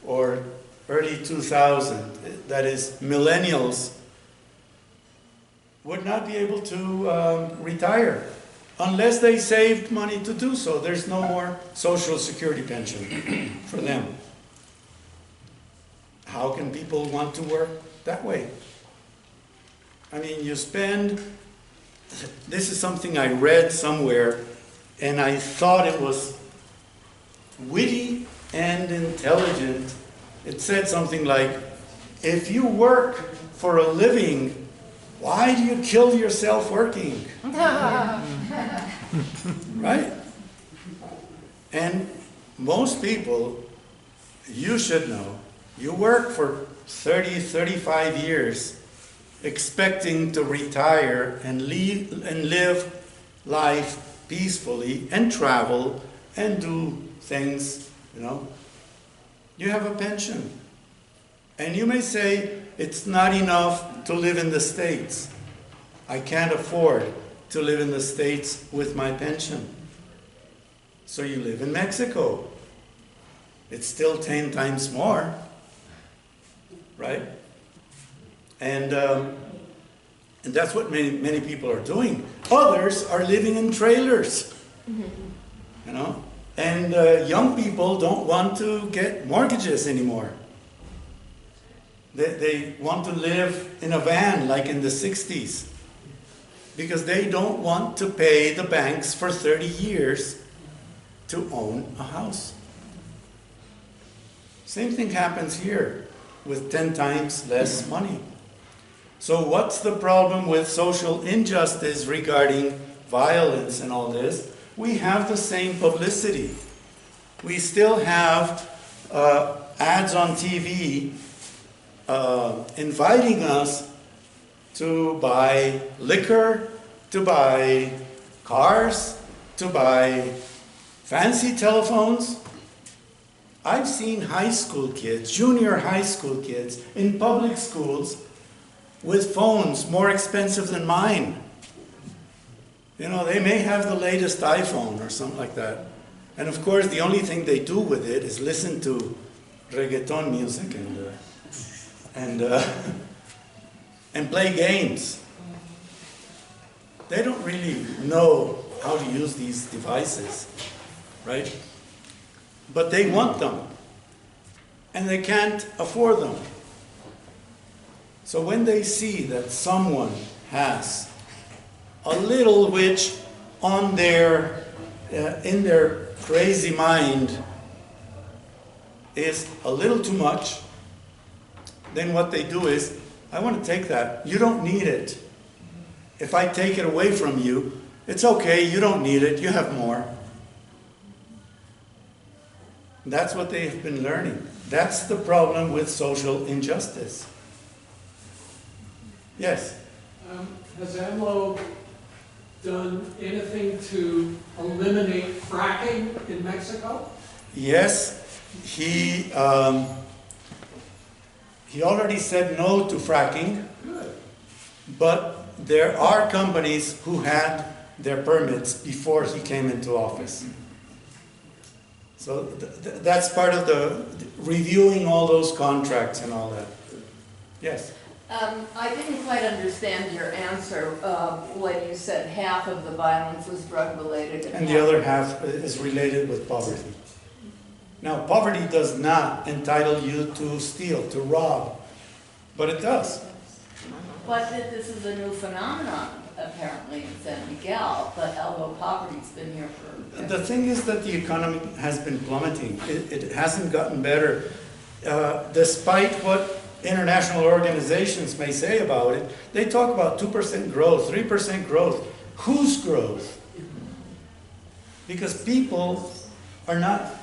or early 2000, that is millennials, would not be able to retire unless they saved money to do so. There's no more Social Security pension for them. How can people want to work that way? I mean, you spend, this is something I read somewhere, and I thought it was witty and intelligent. It said something like, if you work for a living, why do you kill yourself working? Right? And most people, you should know, you work for 30, 35 years expecting to retire and live life peacefully and travel and do things, you know. You have a pension. And you may say, it's not enough to live in the States. I can't afford to live in the States with my pension. So you live in Mexico. It's still 10 times more, right? And that's what many people are doing. Others are living in trailers, you know. And young people don't want to get mortgages anymore. They want to live in a van like in the 60s because they don't want to pay the banks for 30 years to own a house. Same thing happens here with 10 times less money. So what's the problem with social injustice regarding violence and all this? We have the same publicity. We still have ads on TV inviting us to buy liquor, to buy cars, to buy fancy telephones. I've seen high school kids, junior high school kids in public schools with phones more expensive than mine. You know, they may have the latest iPhone or something like that. And of course, the only thing they do with it is listen to reggaeton music and play games. They don't really know how to use these devices, right? But they want them, and they can't afford them. So when they see that someone has a little which on their, in their crazy mind is a little too much, then what they do is, I want to take that. You don't need it. If I take it away from you, it's okay, you don't need it, you have more. That's what they have been learning. That's the problem with social injustice. Yes? Has AMLO done anything to eliminate fracking in Mexico? Yes, he already said no to fracking. Good. But there are companies who had their permits before he came into office. So that's part of the reviewing all those contracts and all that. Yes? I didn't quite understand your answer when you said half of the violence was drug-related. And the other half is related with poverty. Now, poverty does not entitle you to steal, to rob, but it does. But this is a new phenomenon, apparently, in San Miguel, but although poverty's been here for... The thing is that the economy has been plummeting. It hasn't gotten better. Despite what international organizations may say about it, they talk about 2% growth, 3% growth. Whose growth? Because people are not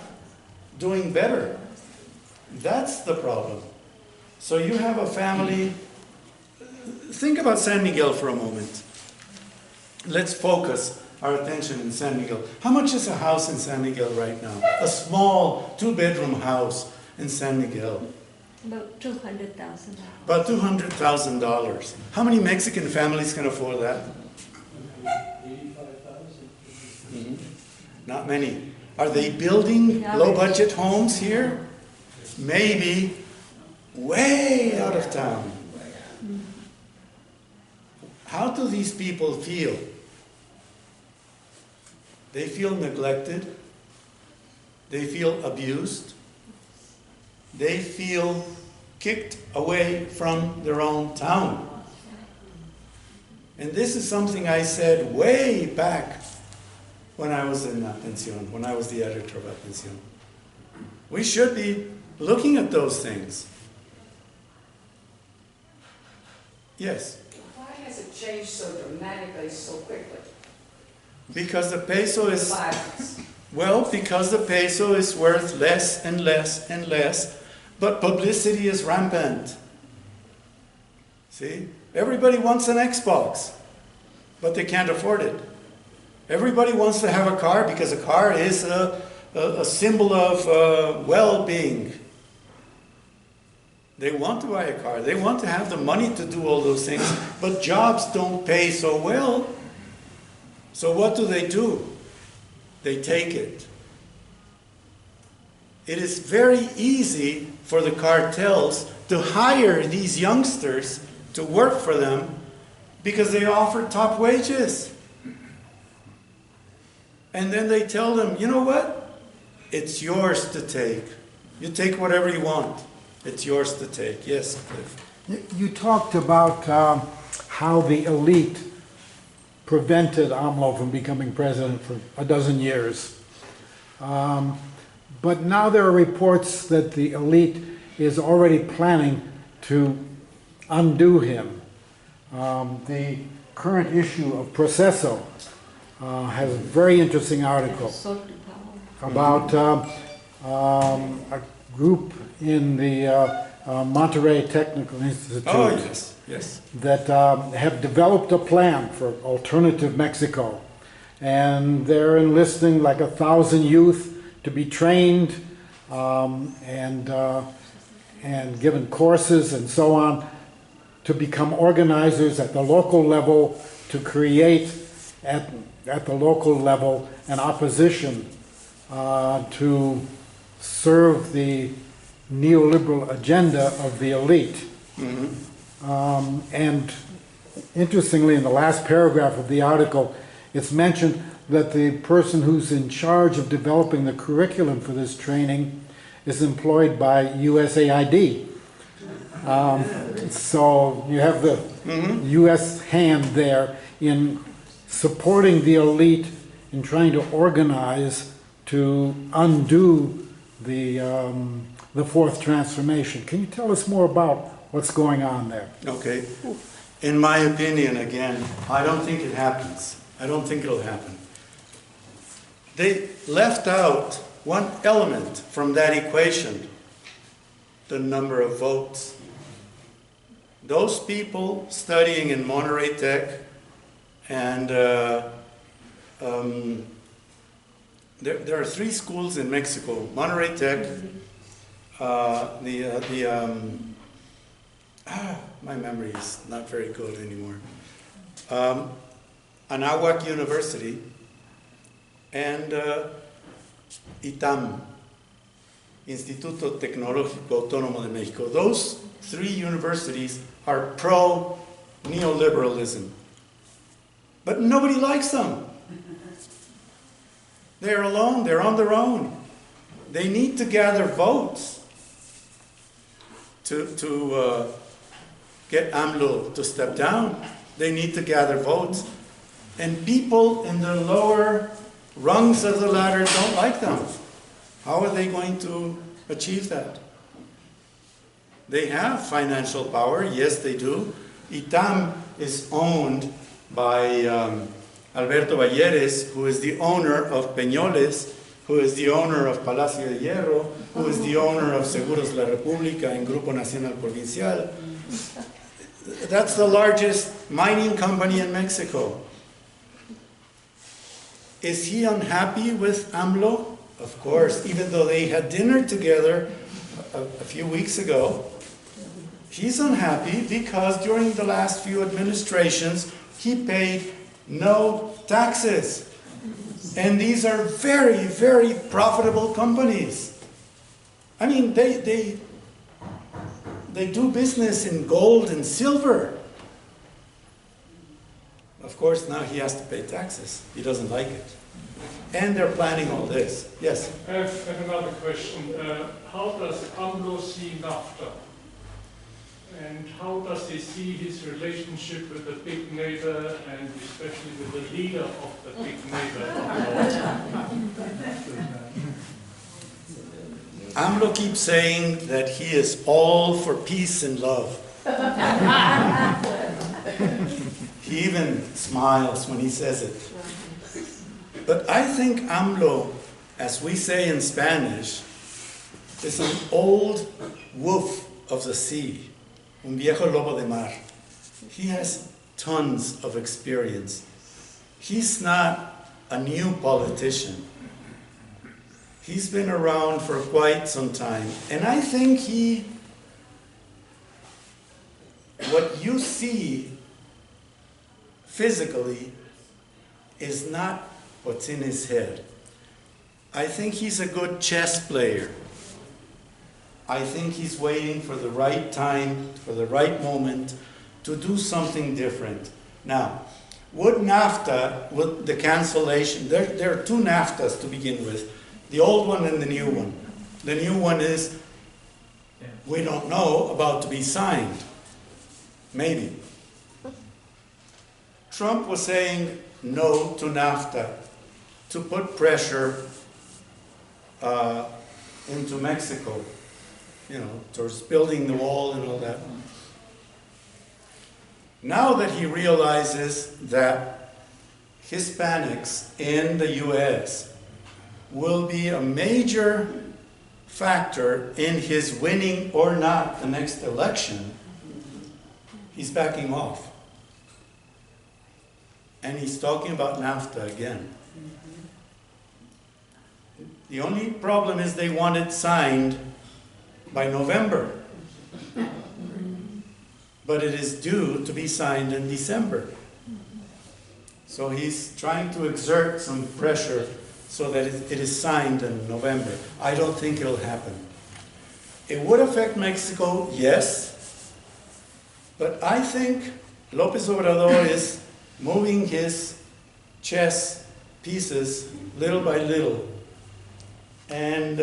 doing better. That's the problem. So you have a family. Think about San Miguel for a moment. Let's focus our attention in San Miguel. How much is a house in San Miguel right now? A small 2-bedroom house in San Miguel. About $200,000. About $200,000. How many Mexican families can afford that? Not many. Are they building low-budget homes here? Maybe way out of town. How do these people feel? They feel neglected. They feel abused. They feel kicked away from their own town. And this is something I said way back when I was in Atención, when I was the editor of Atención. We should be looking at those things. Yes? Why has it changed so dramatically so quickly? Because the peso is, Violence. well, because the peso is worth less and less and less, but publicity is rampant. See? Everybody wants an Xbox, but they can't afford it. Everybody wants to have a car because a car is a symbol of well-being. They want to buy a car. They want to have the money to do all those things, but jobs don't pay so well. So what do? They take it. It is very easy for the cartels to hire these youngsters to work for them because they offer top wages. And then they tell them, you know what? It's yours to take. You take whatever you want. It's yours to take. Yes, Cliff. You talked about how the elite prevented AMLO from becoming president for a dozen years. But now there are reports that the elite is already planning to undo him. The current issue of Proceso has a very interesting article about a group in the Monterrey Technical Institute that have developed a plan for alternative Mexico. And they're enlisting like 1,000 youth to be trained and given courses and so on to become organizers at the local level, to create at the local level an opposition to serve the neoliberal agenda of the elite. Mm-hmm. And interestingly, in the last paragraph of the article, it's mentioned that the person who's in charge of developing the curriculum for this training is employed by USAID. So you have the U.S. hand there in supporting the elite in trying to organize to undo the fourth transformation. Can you tell us more about what's going on there? Okay. In my opinion, again, I don't think it happens. I don't think it'll happen. They left out one element from that equation, the number of votes. Those people studying in Monterrey Tech and there are 3 schools in Mexico: Monterrey Tech, my memory is not very good anymore. Anáhuac University and ITAM, Instituto Tecnológico Autónomo de México. Those 3 universities are pro-neoliberalism. But nobody likes them. They're alone, they're on their own. They need to gather votes to get AMLO to step down. They need to gather votes. And people in the lower rungs of the ladder don't like them. How are they going to achieve that? They have financial power, yes they do. ITAM is owned by Alberto Valleres, who is the owner of Peñoles, who is the owner of Palacio de Hierro, who is the owner of Seguros La República and Grupo Nacional Provincial. That's the largest mining company in Mexico. Is he unhappy with AMLO? Of course, even though they had dinner together a few weeks ago. He's unhappy because during the last few administrations, he paid no taxes. And these are very, very profitable companies. I mean, they do business in gold and silver. Of course, now he has to pay taxes. He doesn't like it. And they're planning all this. Yes? I have another question. How does AMLO see NAFTA? And how does he see his relationship with the big neighbor, and especially with the leader of the big neighbor? AMLO keeps saying that he is all for peace and love. He even smiles when he says it. But I think AMLO, as we say in Spanish, is an old wolf of the sea. Un viejo lobo de mar. He has tons of experience. He's not a new politician. He's been around for quite some time. And I think what you see physically is not what's in his head. I think he's a good chess player. I think he's waiting for the right time, for the right moment to do something different. Now, would NAFTA, with the cancellation, there are two NAFTAs to begin with, the old one and the new one. The new one is, we don't know, about to be signed. Maybe. Trump was saying no to NAFTA to put pressure into Mexico, towards building the wall and all that. Now that he realizes that Hispanics in the US will be a major factor in his winning or not the next election, he's backing off. And he's talking about NAFTA again. The only problem is they want it signed by November. But it is due to be signed in December. So he's trying to exert some pressure so that it is signed in November. I don't think it'll happen. It would affect Mexico, yes. But I think Lopez Obrador is moving his chess pieces little by little. And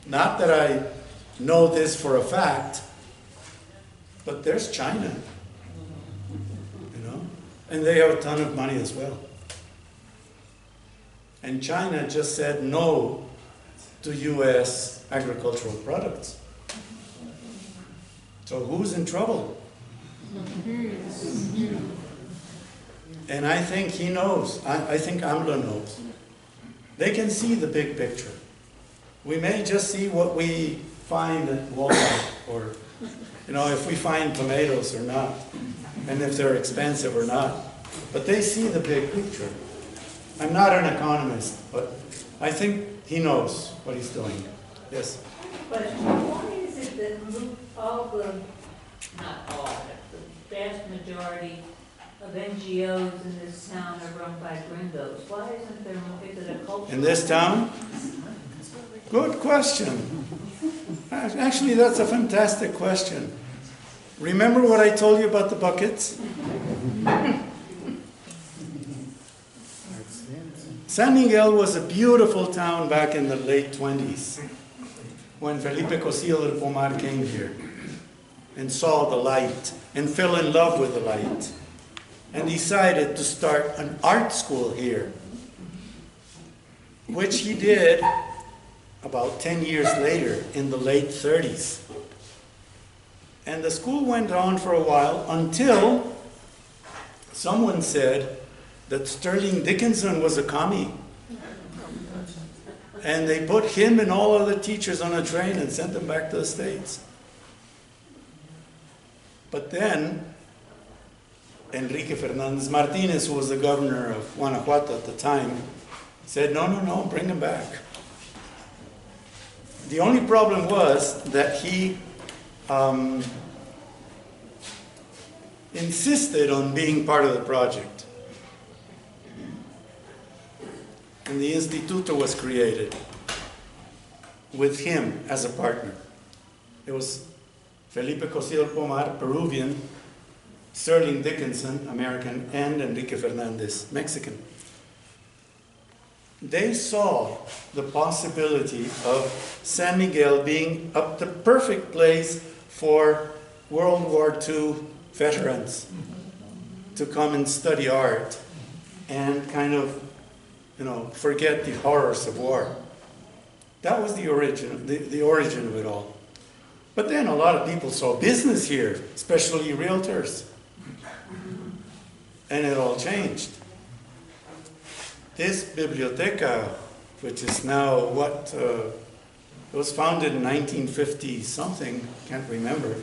not that I know this for a fact, but there's China, and they have a ton of money as well. And China just said no to US agricultural products. So who's in trouble? And I think he knows. I think AMLO knows. They can see the big picture. We may just see what we find at Walmart, or if we find tomatoes or not, and if they're expensive or not. But they see the big picture. I'm not an economist, but I think he knows what he's doing. Yes? But why is it that all the, not all, but the vast majority of NGOs in this town are run by gringos? Why isn't there more, is it a culture? In this town? Good question. Actually, that's a fantastic question. Remember what I told you about the buckets? San Miguel was a beautiful town back in the late 20s when Felipe Cosío del Pomar came here and saw the light and fell in love with the light and decided to start an art school here, which he did about 10 years later in the late 30s. And the school went on for a while until someone said that Sterling Dickinson was a commie. And they put him and all other teachers on a train and sent them back to the States. But then, Enrique Fernández Martínez, who was the governor of Guanajuato at the time, said, no, bring him back. The only problem was that he insisted on being part of the project. and the Instituto was created with him as a partner. It was Felipe Cosío Pomar, Peruvian, Sterling Dickinson, American, and Enrique Fernández, Mexican. They saw the possibility of San Miguel being the perfect place for World War II veterans to come and study art and kind of, forget the horrors of war. That was the origin, the origin of it all. But then a lot of people saw business here, especially realtors. And it all changed. This biblioteca, which is now it was founded in 1950 something, can't remember.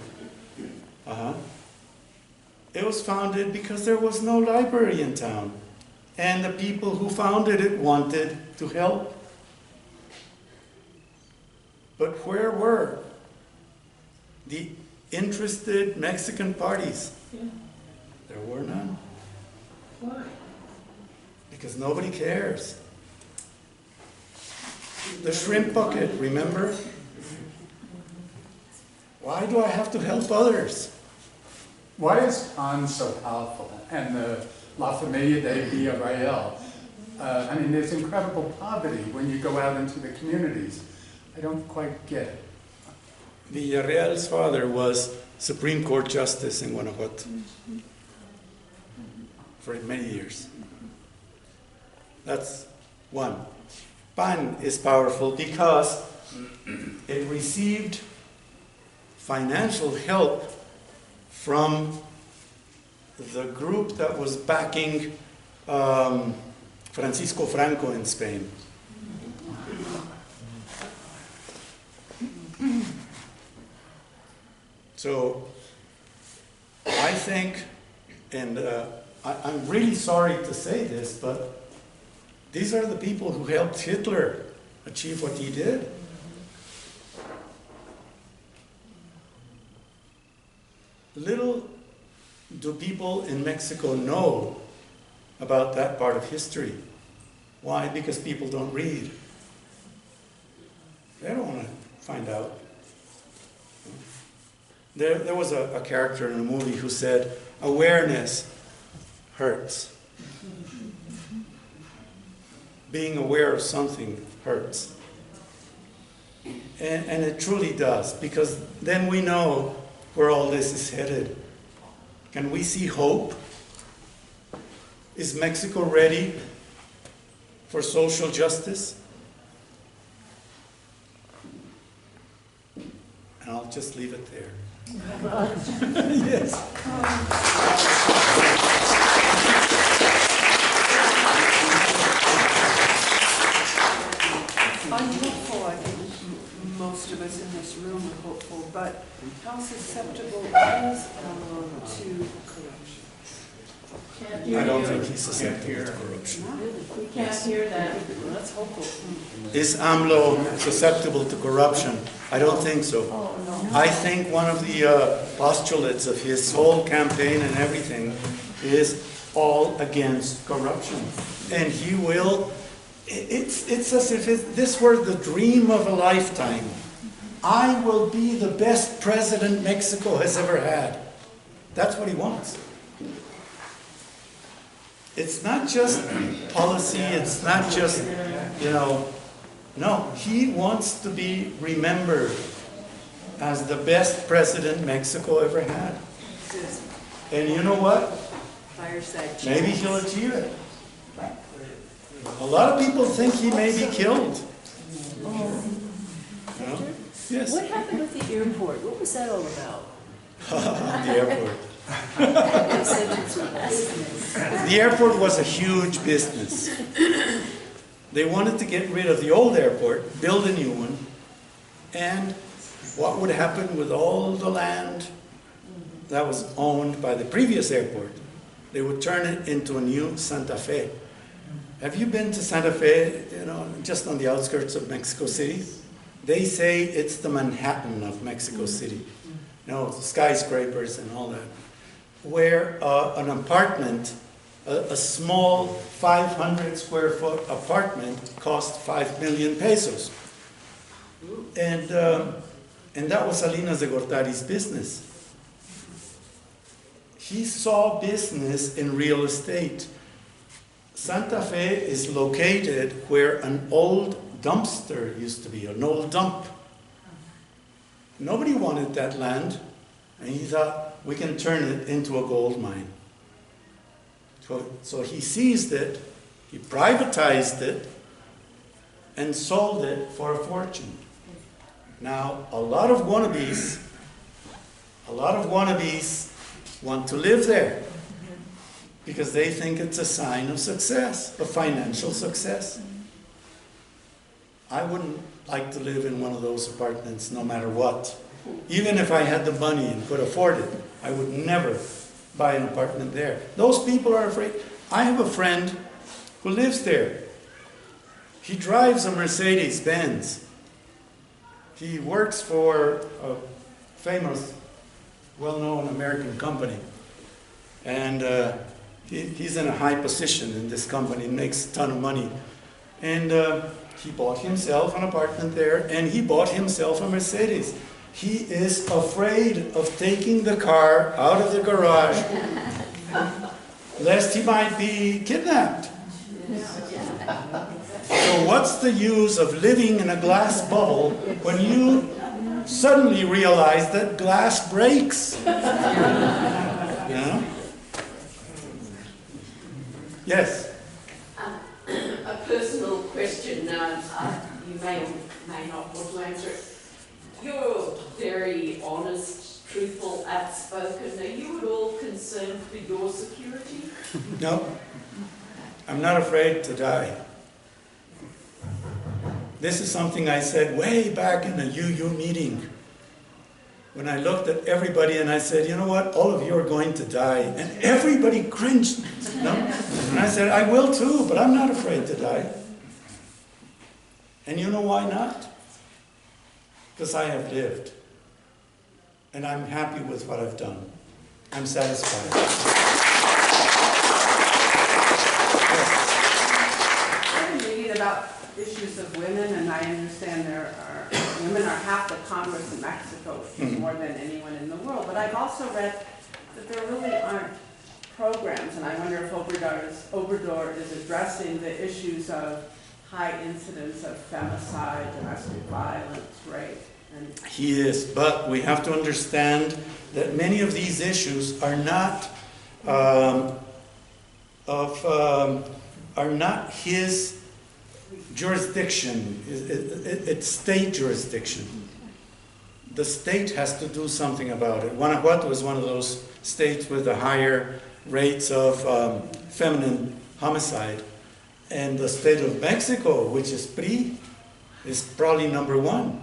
It was founded because there was no library in town. And the people who founded it wanted to help. But where were the interested Mexican parties? Yeah. There were none. Why? Because nobody cares. The shrimp bucket, remember? Why do I have to help others? Why is Khan so powerful? And the La Familia de Villarreal. There's incredible poverty when you go out into the communities. I don't quite get it. Villarreal's father was Supreme Court Justice in Guanajuato for many years. That's one. PAN is powerful because it received financial help from the group that was backing Francisco Franco in Spain. So I think, and I'm really sorry to say this, but these are the people who helped Hitler achieve what he did. Little do people in Mexico know about that part of history. Why? Because people don't read. They don't want to find out. There was a character in a movie who said, awareness hurts. Being aware of something hurts. And it truly does, because then we know where all this is headed. Can we see hope? Is Mexico ready for social justice? And I'll just leave it there. Yes. I'm hopeful. I think most of us in this room are hopeful, but how susceptible is AMLO to corruption? I don't think he's susceptible to corruption. We can't hear that. Well, that's hopeful. Is AMLO susceptible to corruption? I don't think so. Oh, no. I think one of the postulates of his whole campaign and everything is all against corruption. And he will, it's as if this were the dream of a lifetime. I will be the best president Mexico has ever had. That's what he wants. It's not just policy, it's not just, no, he wants to be remembered as the best president Mexico ever had. And you know what? Fireside. Maybe he'll achieve it. A lot of people think he may be killed. Yes. What happened with the airport? What was that all about? The airport. The airport was a huge business. They wanted to get rid of the old airport, build a new one, and what would happen with all the land that was owned by the previous airport? They would turn it into a new Santa Fe. Have you been to Santa Fe, just on the outskirts of Mexico City? They say it's the Manhattan of Mexico City. Skyscrapers and all that. Where an apartment A small 500 square foot apartment cost 5 million pesos. And that was Salinas de Gortari's business. He saw business in real estate. Santa Fe is located where an old dumpster used to be, an old dump. Nobody wanted that land, and he thought, we can turn it into a gold mine. So he seized it, he privatized it, and sold it for a fortune. Now, a lot of wannabes want to live there because they think it's a sign of success, of financial success. I wouldn't like to live in one of those apartments no matter what. Even if I had the money and could afford it, I would never buy an apartment there. Those people are afraid. I have a friend who lives there. He drives a Mercedes-Benz. He works for a famous, well-known American company. And he's in a high position in this company, makes a ton of money. And he bought himself an apartment there, and he bought himself a Mercedes. He is afraid of taking the car out of the garage, lest he might be kidnapped. So what's the use of living in a glass bubble when you suddenly realize that glass breaks? Yeah? Yes? A personal question. You may or may not want to answer it. You're very honest, truthful, outspoken. Are you at all concerned for your security? No. I'm not afraid to die. This is something I said way back in a UU meeting, when I looked at everybody and I said, you know what, all of you are going to die. And everybody cringed. No? And I said, I will too, but I'm not afraid to die. And you know why not? Because I have lived. And I'm happy with what I've done. I'm satisfied. I'm reading about issues of women, and I understand women are half the Congress in Mexico, which is more than anyone in the world. But I've also read that there really aren't programs, and I wonder if Obrador is addressing the issues of high incidence of femicide, domestic violence, rape. He is, but we have to understand that many of these issues are not his jurisdiction. It's state jurisdiction. The state has to do something about it. Guanajuato is one of those states with the higher rates of feminine homicide. And the state of Mexico, which is PRI, is probably number one.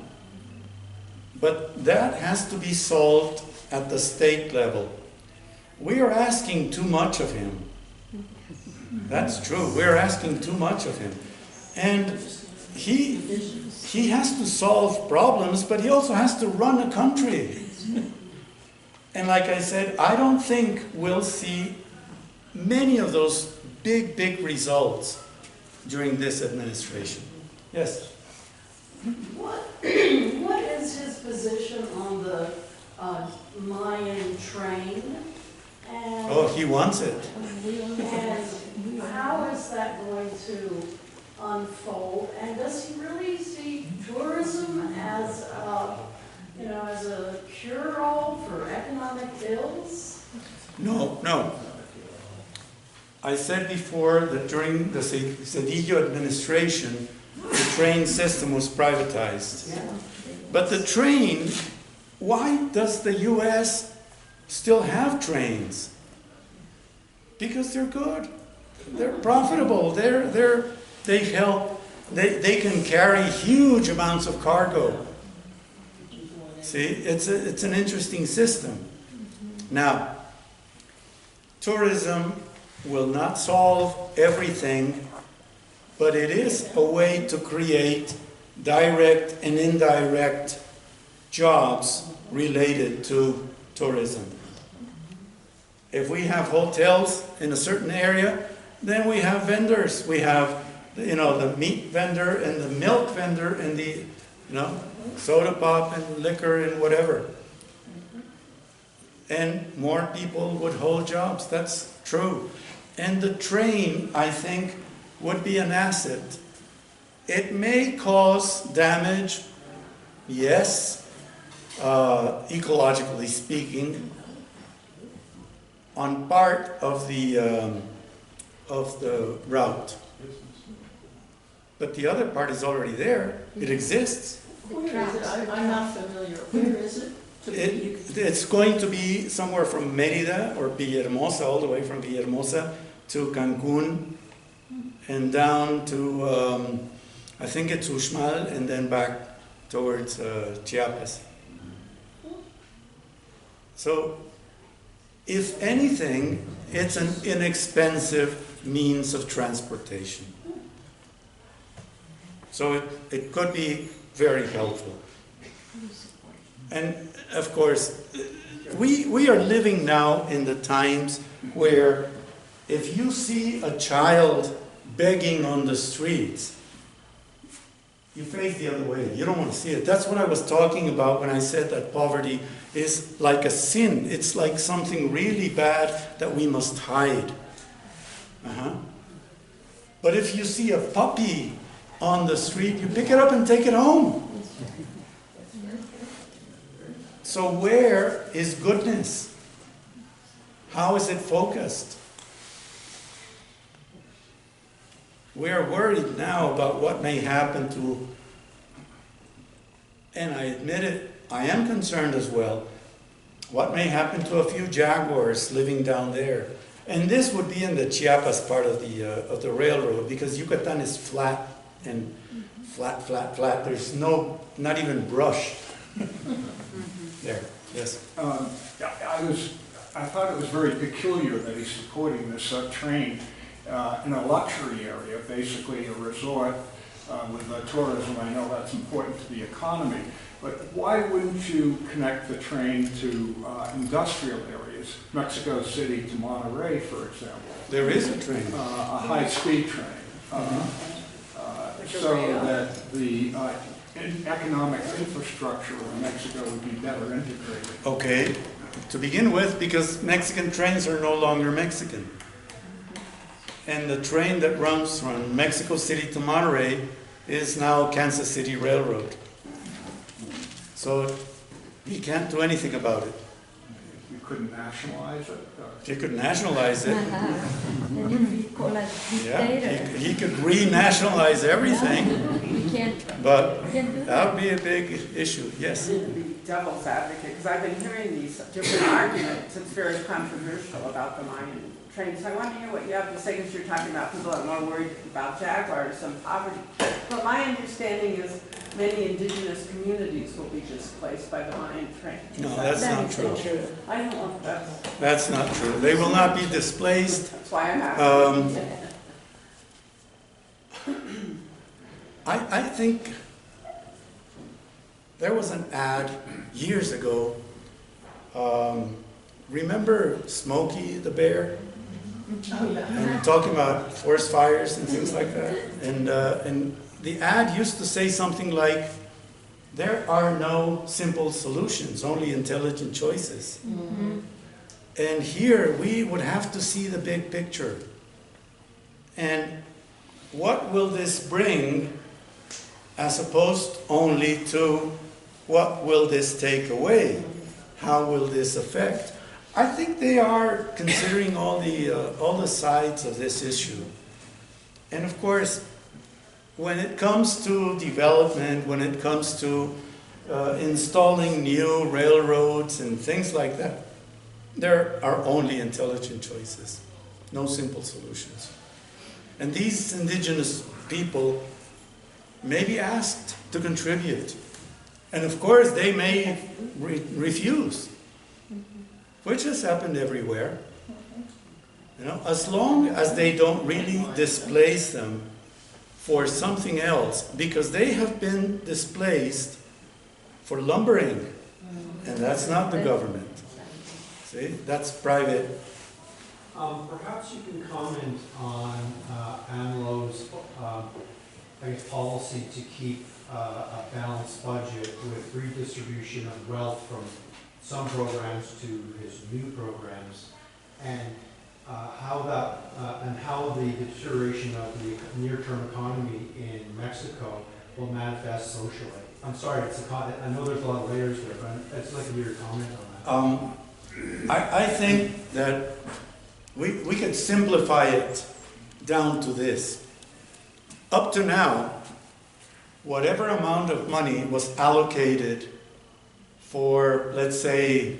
But that has to be solved at the state level. We are asking too much of him. That's true. We're asking too much of him. And he has to solve problems, but he also has to run a country. And like I said, I don't think we'll see many of those big results during this administration. Yes? What is his position on the Mayan train? And he wants it. And how is that going to unfold? And does he really see tourism as as a cure-all for economic ills? No. I said before that during the Cedillo administration, the train system was privatized. Yeah. But the train, why does the U.S. still have trains? Because they're good. They're profitable. They help. They can carry huge amounts of cargo. See, it's an interesting system. Now, tourism will not solve everything, but it is a way to create direct and indirect jobs related to tourism. If we have hotels in a certain area, then we have vendors. We have, you know, the meat vendor and the milk vendor and the, you know, soda pop and liquor and whatever. And more people would hold jobs. That's true. And the train, I think, would be an asset. It may cause damage, yes, ecologically speaking, on part of the route. But the other part is already there. It exists. Where is it? I'm not familiar. Where is it? It's going to be somewhere from Mérida or Villahermosa, all the way from Villahermosa to Cancun and down to, I think it's Uxmal, and then back towards Chiapas. So, if anything, it's an inexpensive means of transportation. So it could be very helpful. And of course, we are living now in the times where if you see a child begging on the streets, you face the other way. You don't want to see it. That's what I was talking about when I said that poverty is like a sin. It's like something really bad that we must hide. But if you see a puppy on the street, you pick it up and take it home. So where is goodness? How is it focused? We are worried now about what may happen to, and I admit it, I am concerned as well, what may happen to a few jaguars living down there. And this would be in the Chiapas part of the railroad, because Yucatan is flat and flat. There's not even brush there. Yes. I thought it was very peculiar that he's supporting this train in a luxury area, basically a resort with tourism. I know that's important to the economy, but why wouldn't you connect the train to industrial areas, Mexico City to Monterrey, for example? There is a train. A high-speed train. So that the economic infrastructure of Mexico would be better integrated. Okay, to begin with, because Mexican trains are no longer Mexican. And the train that runs from Mexico City to Monterrey is now Kansas City Railroad. So you can't do anything about it. You couldn't nationalize it? He could nationalize it. And if we call it Yeah, dictator. he could renationalize everything, We can't, but can't do that would be a big issue, yes. To be devil's advocate, because I've been hearing these different arguments. It's very controversial about the Mayan trains. I want to hear what you have to say, because you're talking about people that are more worried about jaguars and poverty. But my understanding is many indigenous communities will be displaced by the Mayan train. No, that's not true. I don't know if that's, That's not true. They will not be displaced. that's why I'm asking. I think there was an ad years ago. Remember Smokey the bear? And talking about forest fires and things like that. And the ad used to say something like, "There are no simple solutions, only intelligent choices." And here we would have to see the big picture. And what will this bring, as opposed only to what will this take away? How will this affect? I think they are considering all the sides of this issue. And of course, when it comes to development, when it comes to installing new railroads and things like that, there are only intelligent choices, no simple solutions. And these indigenous people may be asked to contribute. And of course, they may refuse, which has happened everywhere. You know, as long as they don't really displace them for something else, because they have been displaced for lumbering, and that's not the government. See, that's private Perhaps you can comment on AMLO's policy to keep a balanced budget with redistribution of wealth from some programs to his new programs, and how the deterioration of the near-term economy in Mexico will manifest socially. I'm sorry, I know there's a lot of layers there, but I'd like to hear your comment on that. I think that we could simplify it down to this. Up to now, whatever amount of money was allocated for, let's say,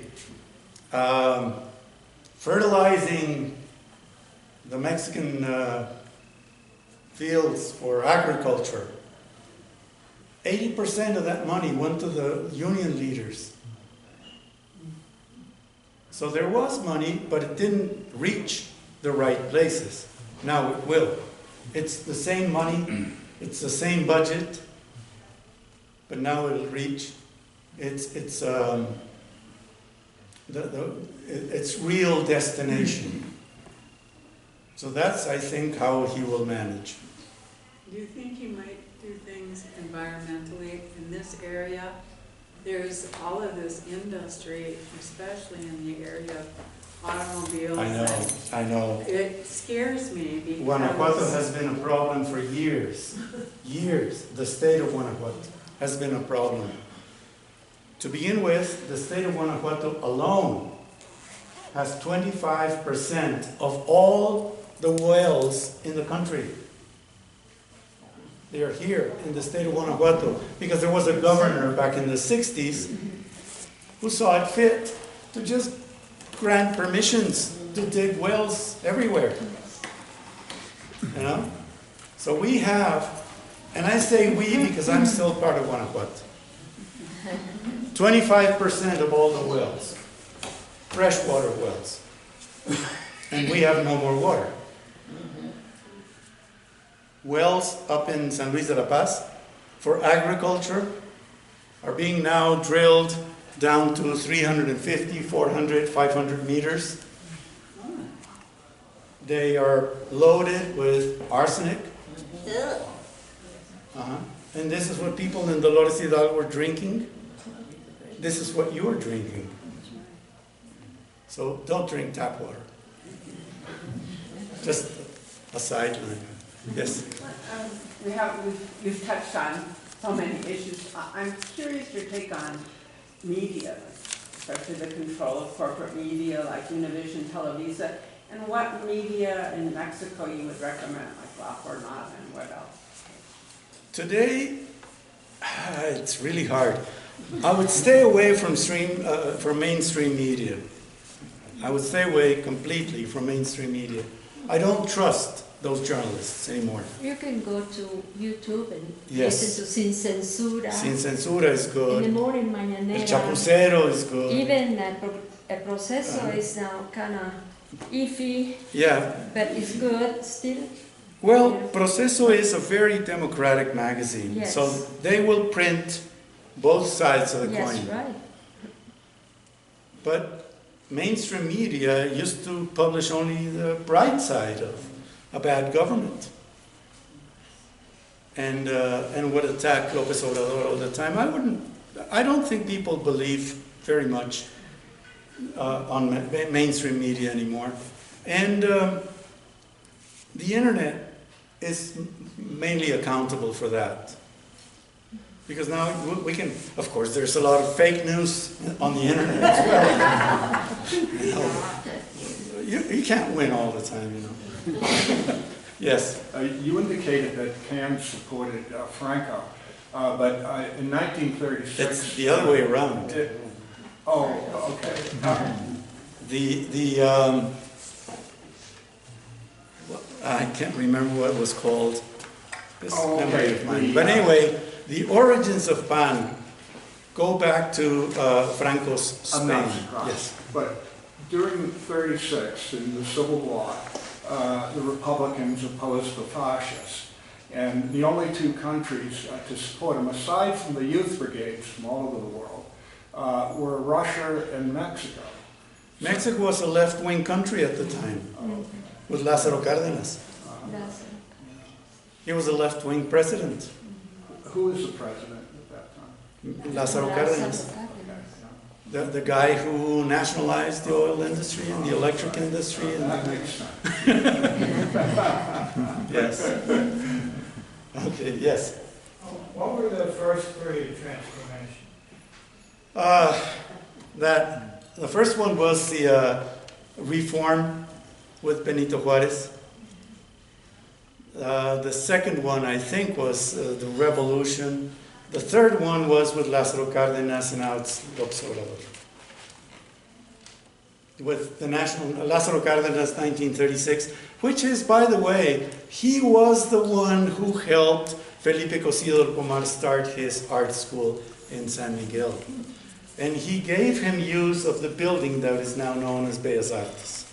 fertilizing the Mexican fields for agriculture, 80% of that money went to the union leaders. So there was money, but it didn't reach the right places. Now it will. It's the same money, it's the same budget, but now it'll reach its real destination. So that's, I think, how he will manage. Do you think he might do things environmentally in this area? There's all of this industry, especially in the area of automobiles. I know. It scares me because Guanajuato has been a problem for years. Years. The state of Guanajuato has been a problem. To begin with, the state of Guanajuato alone has 25% of all the wells in the country. They are here in the state of Guanajuato because there was a governor back in the 60s who saw it fit to just grant permissions to dig wells everywhere. You know? So we have, and I say we because I'm still part of Guanajuato, 25% of all the wells, freshwater wells, and we have no more water. Wells up in San Luis de la Paz for agriculture are being now drilled down to 350, 400, 500 meters. They are loaded with arsenic. And this is what people in Dolores Hidalgo were drinking. This is what you're drinking. So don't drink tap water. Just a sideline. Yes? You've touched on so many issues. I'm curious your take on media, especially the control of corporate media like Univision, Televisa, and what media in Mexico you would recommend, like La Jornada and what else? Today, it's really hard. I would stay away from mainstream media. I would stay away completely from mainstream media. I don't trust those journalists anymore. You can go to YouTube and Yes. listen to Sin Censura. Sin Censura is good. In the morning, Mañanera. El Chapucero is good. Even El Proceso is now kind of iffy, Yeah. but it's good still. Well, Proceso is a very democratic magazine. Yes. So they will print both sides of the Yes, coin. right. But mainstream media used to publish only the bright side of a bad government, and would attack Lopez Obrador all the time. I don't think people believe very much on mainstream media anymore, and the internet is mainly accountable for that. Because now we can, of course, there's a lot of fake news on the internet as well. You can't win all the time, you know. Yes. You indicated that CAN supported Franco, but in 1936... It's the other way around. Okay. I can't remember what it was called. This memory of mine. But anyway, the origins of PAN go back to Franco's Spain. Yes. But during 1936, in the Civil War, the Republicans opposed the fascists. And the only two countries to support them, aside from the youth brigades from all over the world, were Russia and Mexico. Mexico was a left-wing country at the time, with Lázaro Cárdenas. He was a left-wing president. Who was the president at that time? Lázaro Cárdenas. The guy who nationalized the oil industry and the electric industry. And That makes sense. Yes. Okay, yes. What were the first three transformations? The first one was the reform with Benito Juárez. The second one, I think, was the revolution. The third one was with Lázaro Cárdenas, and now it's López Obrador. With the national, Lázaro Cárdenas, 1936, which is, by the way, he was the one who helped Felipe Cocido del Pomar start his art school in San Miguel. And he gave him use of the building that is now known as Bellas Artes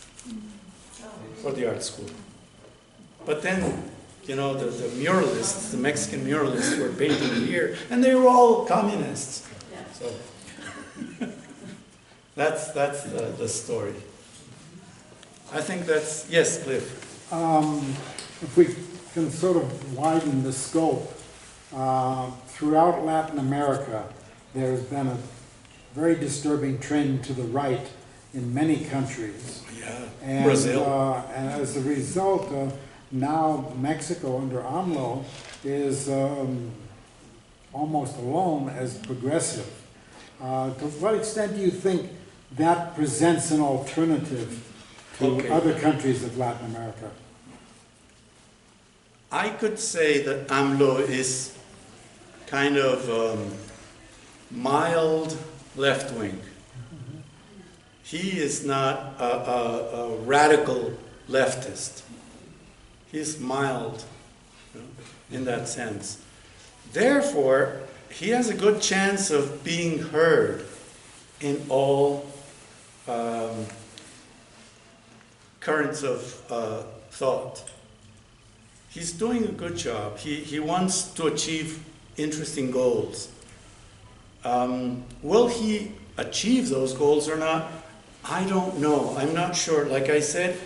for the art school. But then, you know, the muralists, the Mexican muralists were painting here, and they were all communists. So that's the story. I think that's, yes, Cliff. If we can sort of widen the scope, throughout Latin America, there has been a very disturbing trend to the right in many countries. Yeah, and, Brazil. And as a result, now Mexico under AMLO is almost alone as progressive. To what extent do you think that presents an alternative to other countries of Latin America? I could say that AMLO is kind of mild left-wing. He is not a radical leftist. He's mild, you know, in that sense. Therefore, he has a good chance of being heard in all currents of thought. He's doing a good job. He wants to achieve interesting goals. Will he achieve those goals or not? I don't know. I'm not sure. Like I said,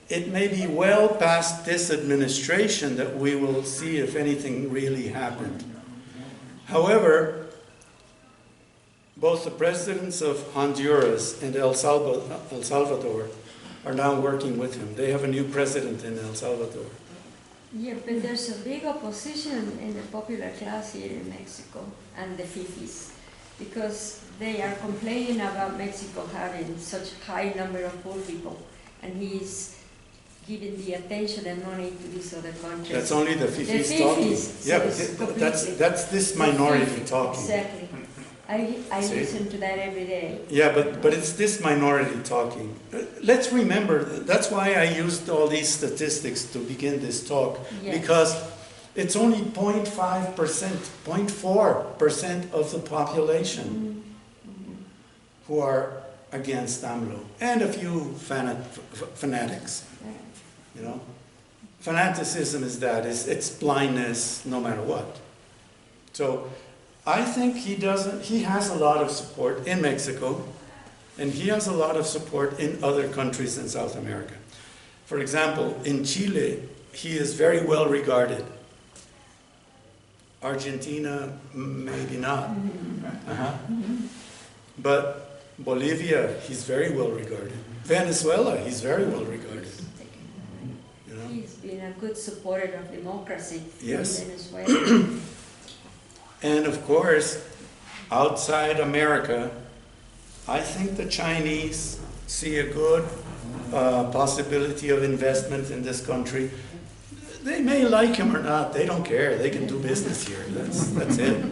it may be well past this administration that we will see if anything really happened. However, both the presidents of Honduras and El Salvador are now working with him. They have a new president in El Salvador. Yeah, but there's a big opposition in the popular class here in Mexico and the fifis, because they are complaining about Mexico having such high number of poor people, and he's giving the attention and money to these other countries. That's only the fifis talking. Yeah, but that's this minority talking. Exactly. I listen to that every day. Yeah, but it's this minority talking. Let's remember, that's why I used all these statistics to begin this talk, yes. Because it's only 0.5%, 0.4% of the population who are against AMLO, and a few fanatics. You know, fanaticism is that, it's blindness no matter what. So I think he has a lot of support in Mexico, and he has a lot of support in other countries in South America. For example, in Chile, he is very well regarded. Argentina, maybe not. But Bolivia, he's very well regarded. Venezuela, he's very well regarded. You know? He's been a good supporter of democracy yes. in Venezuela. And of course, outside America, I think the Chinese see a good possibility of investment in this country. They may like him or not, they don't care. They can do business here. That's it.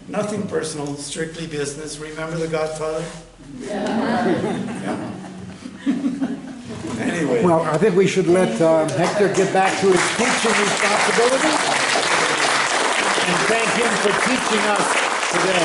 Nothing personal, strictly business. Remember The Godfather? Yeah. Anyway. Well, I think we should let Hector get back to his teaching responsibilities. And thank him for teaching us today.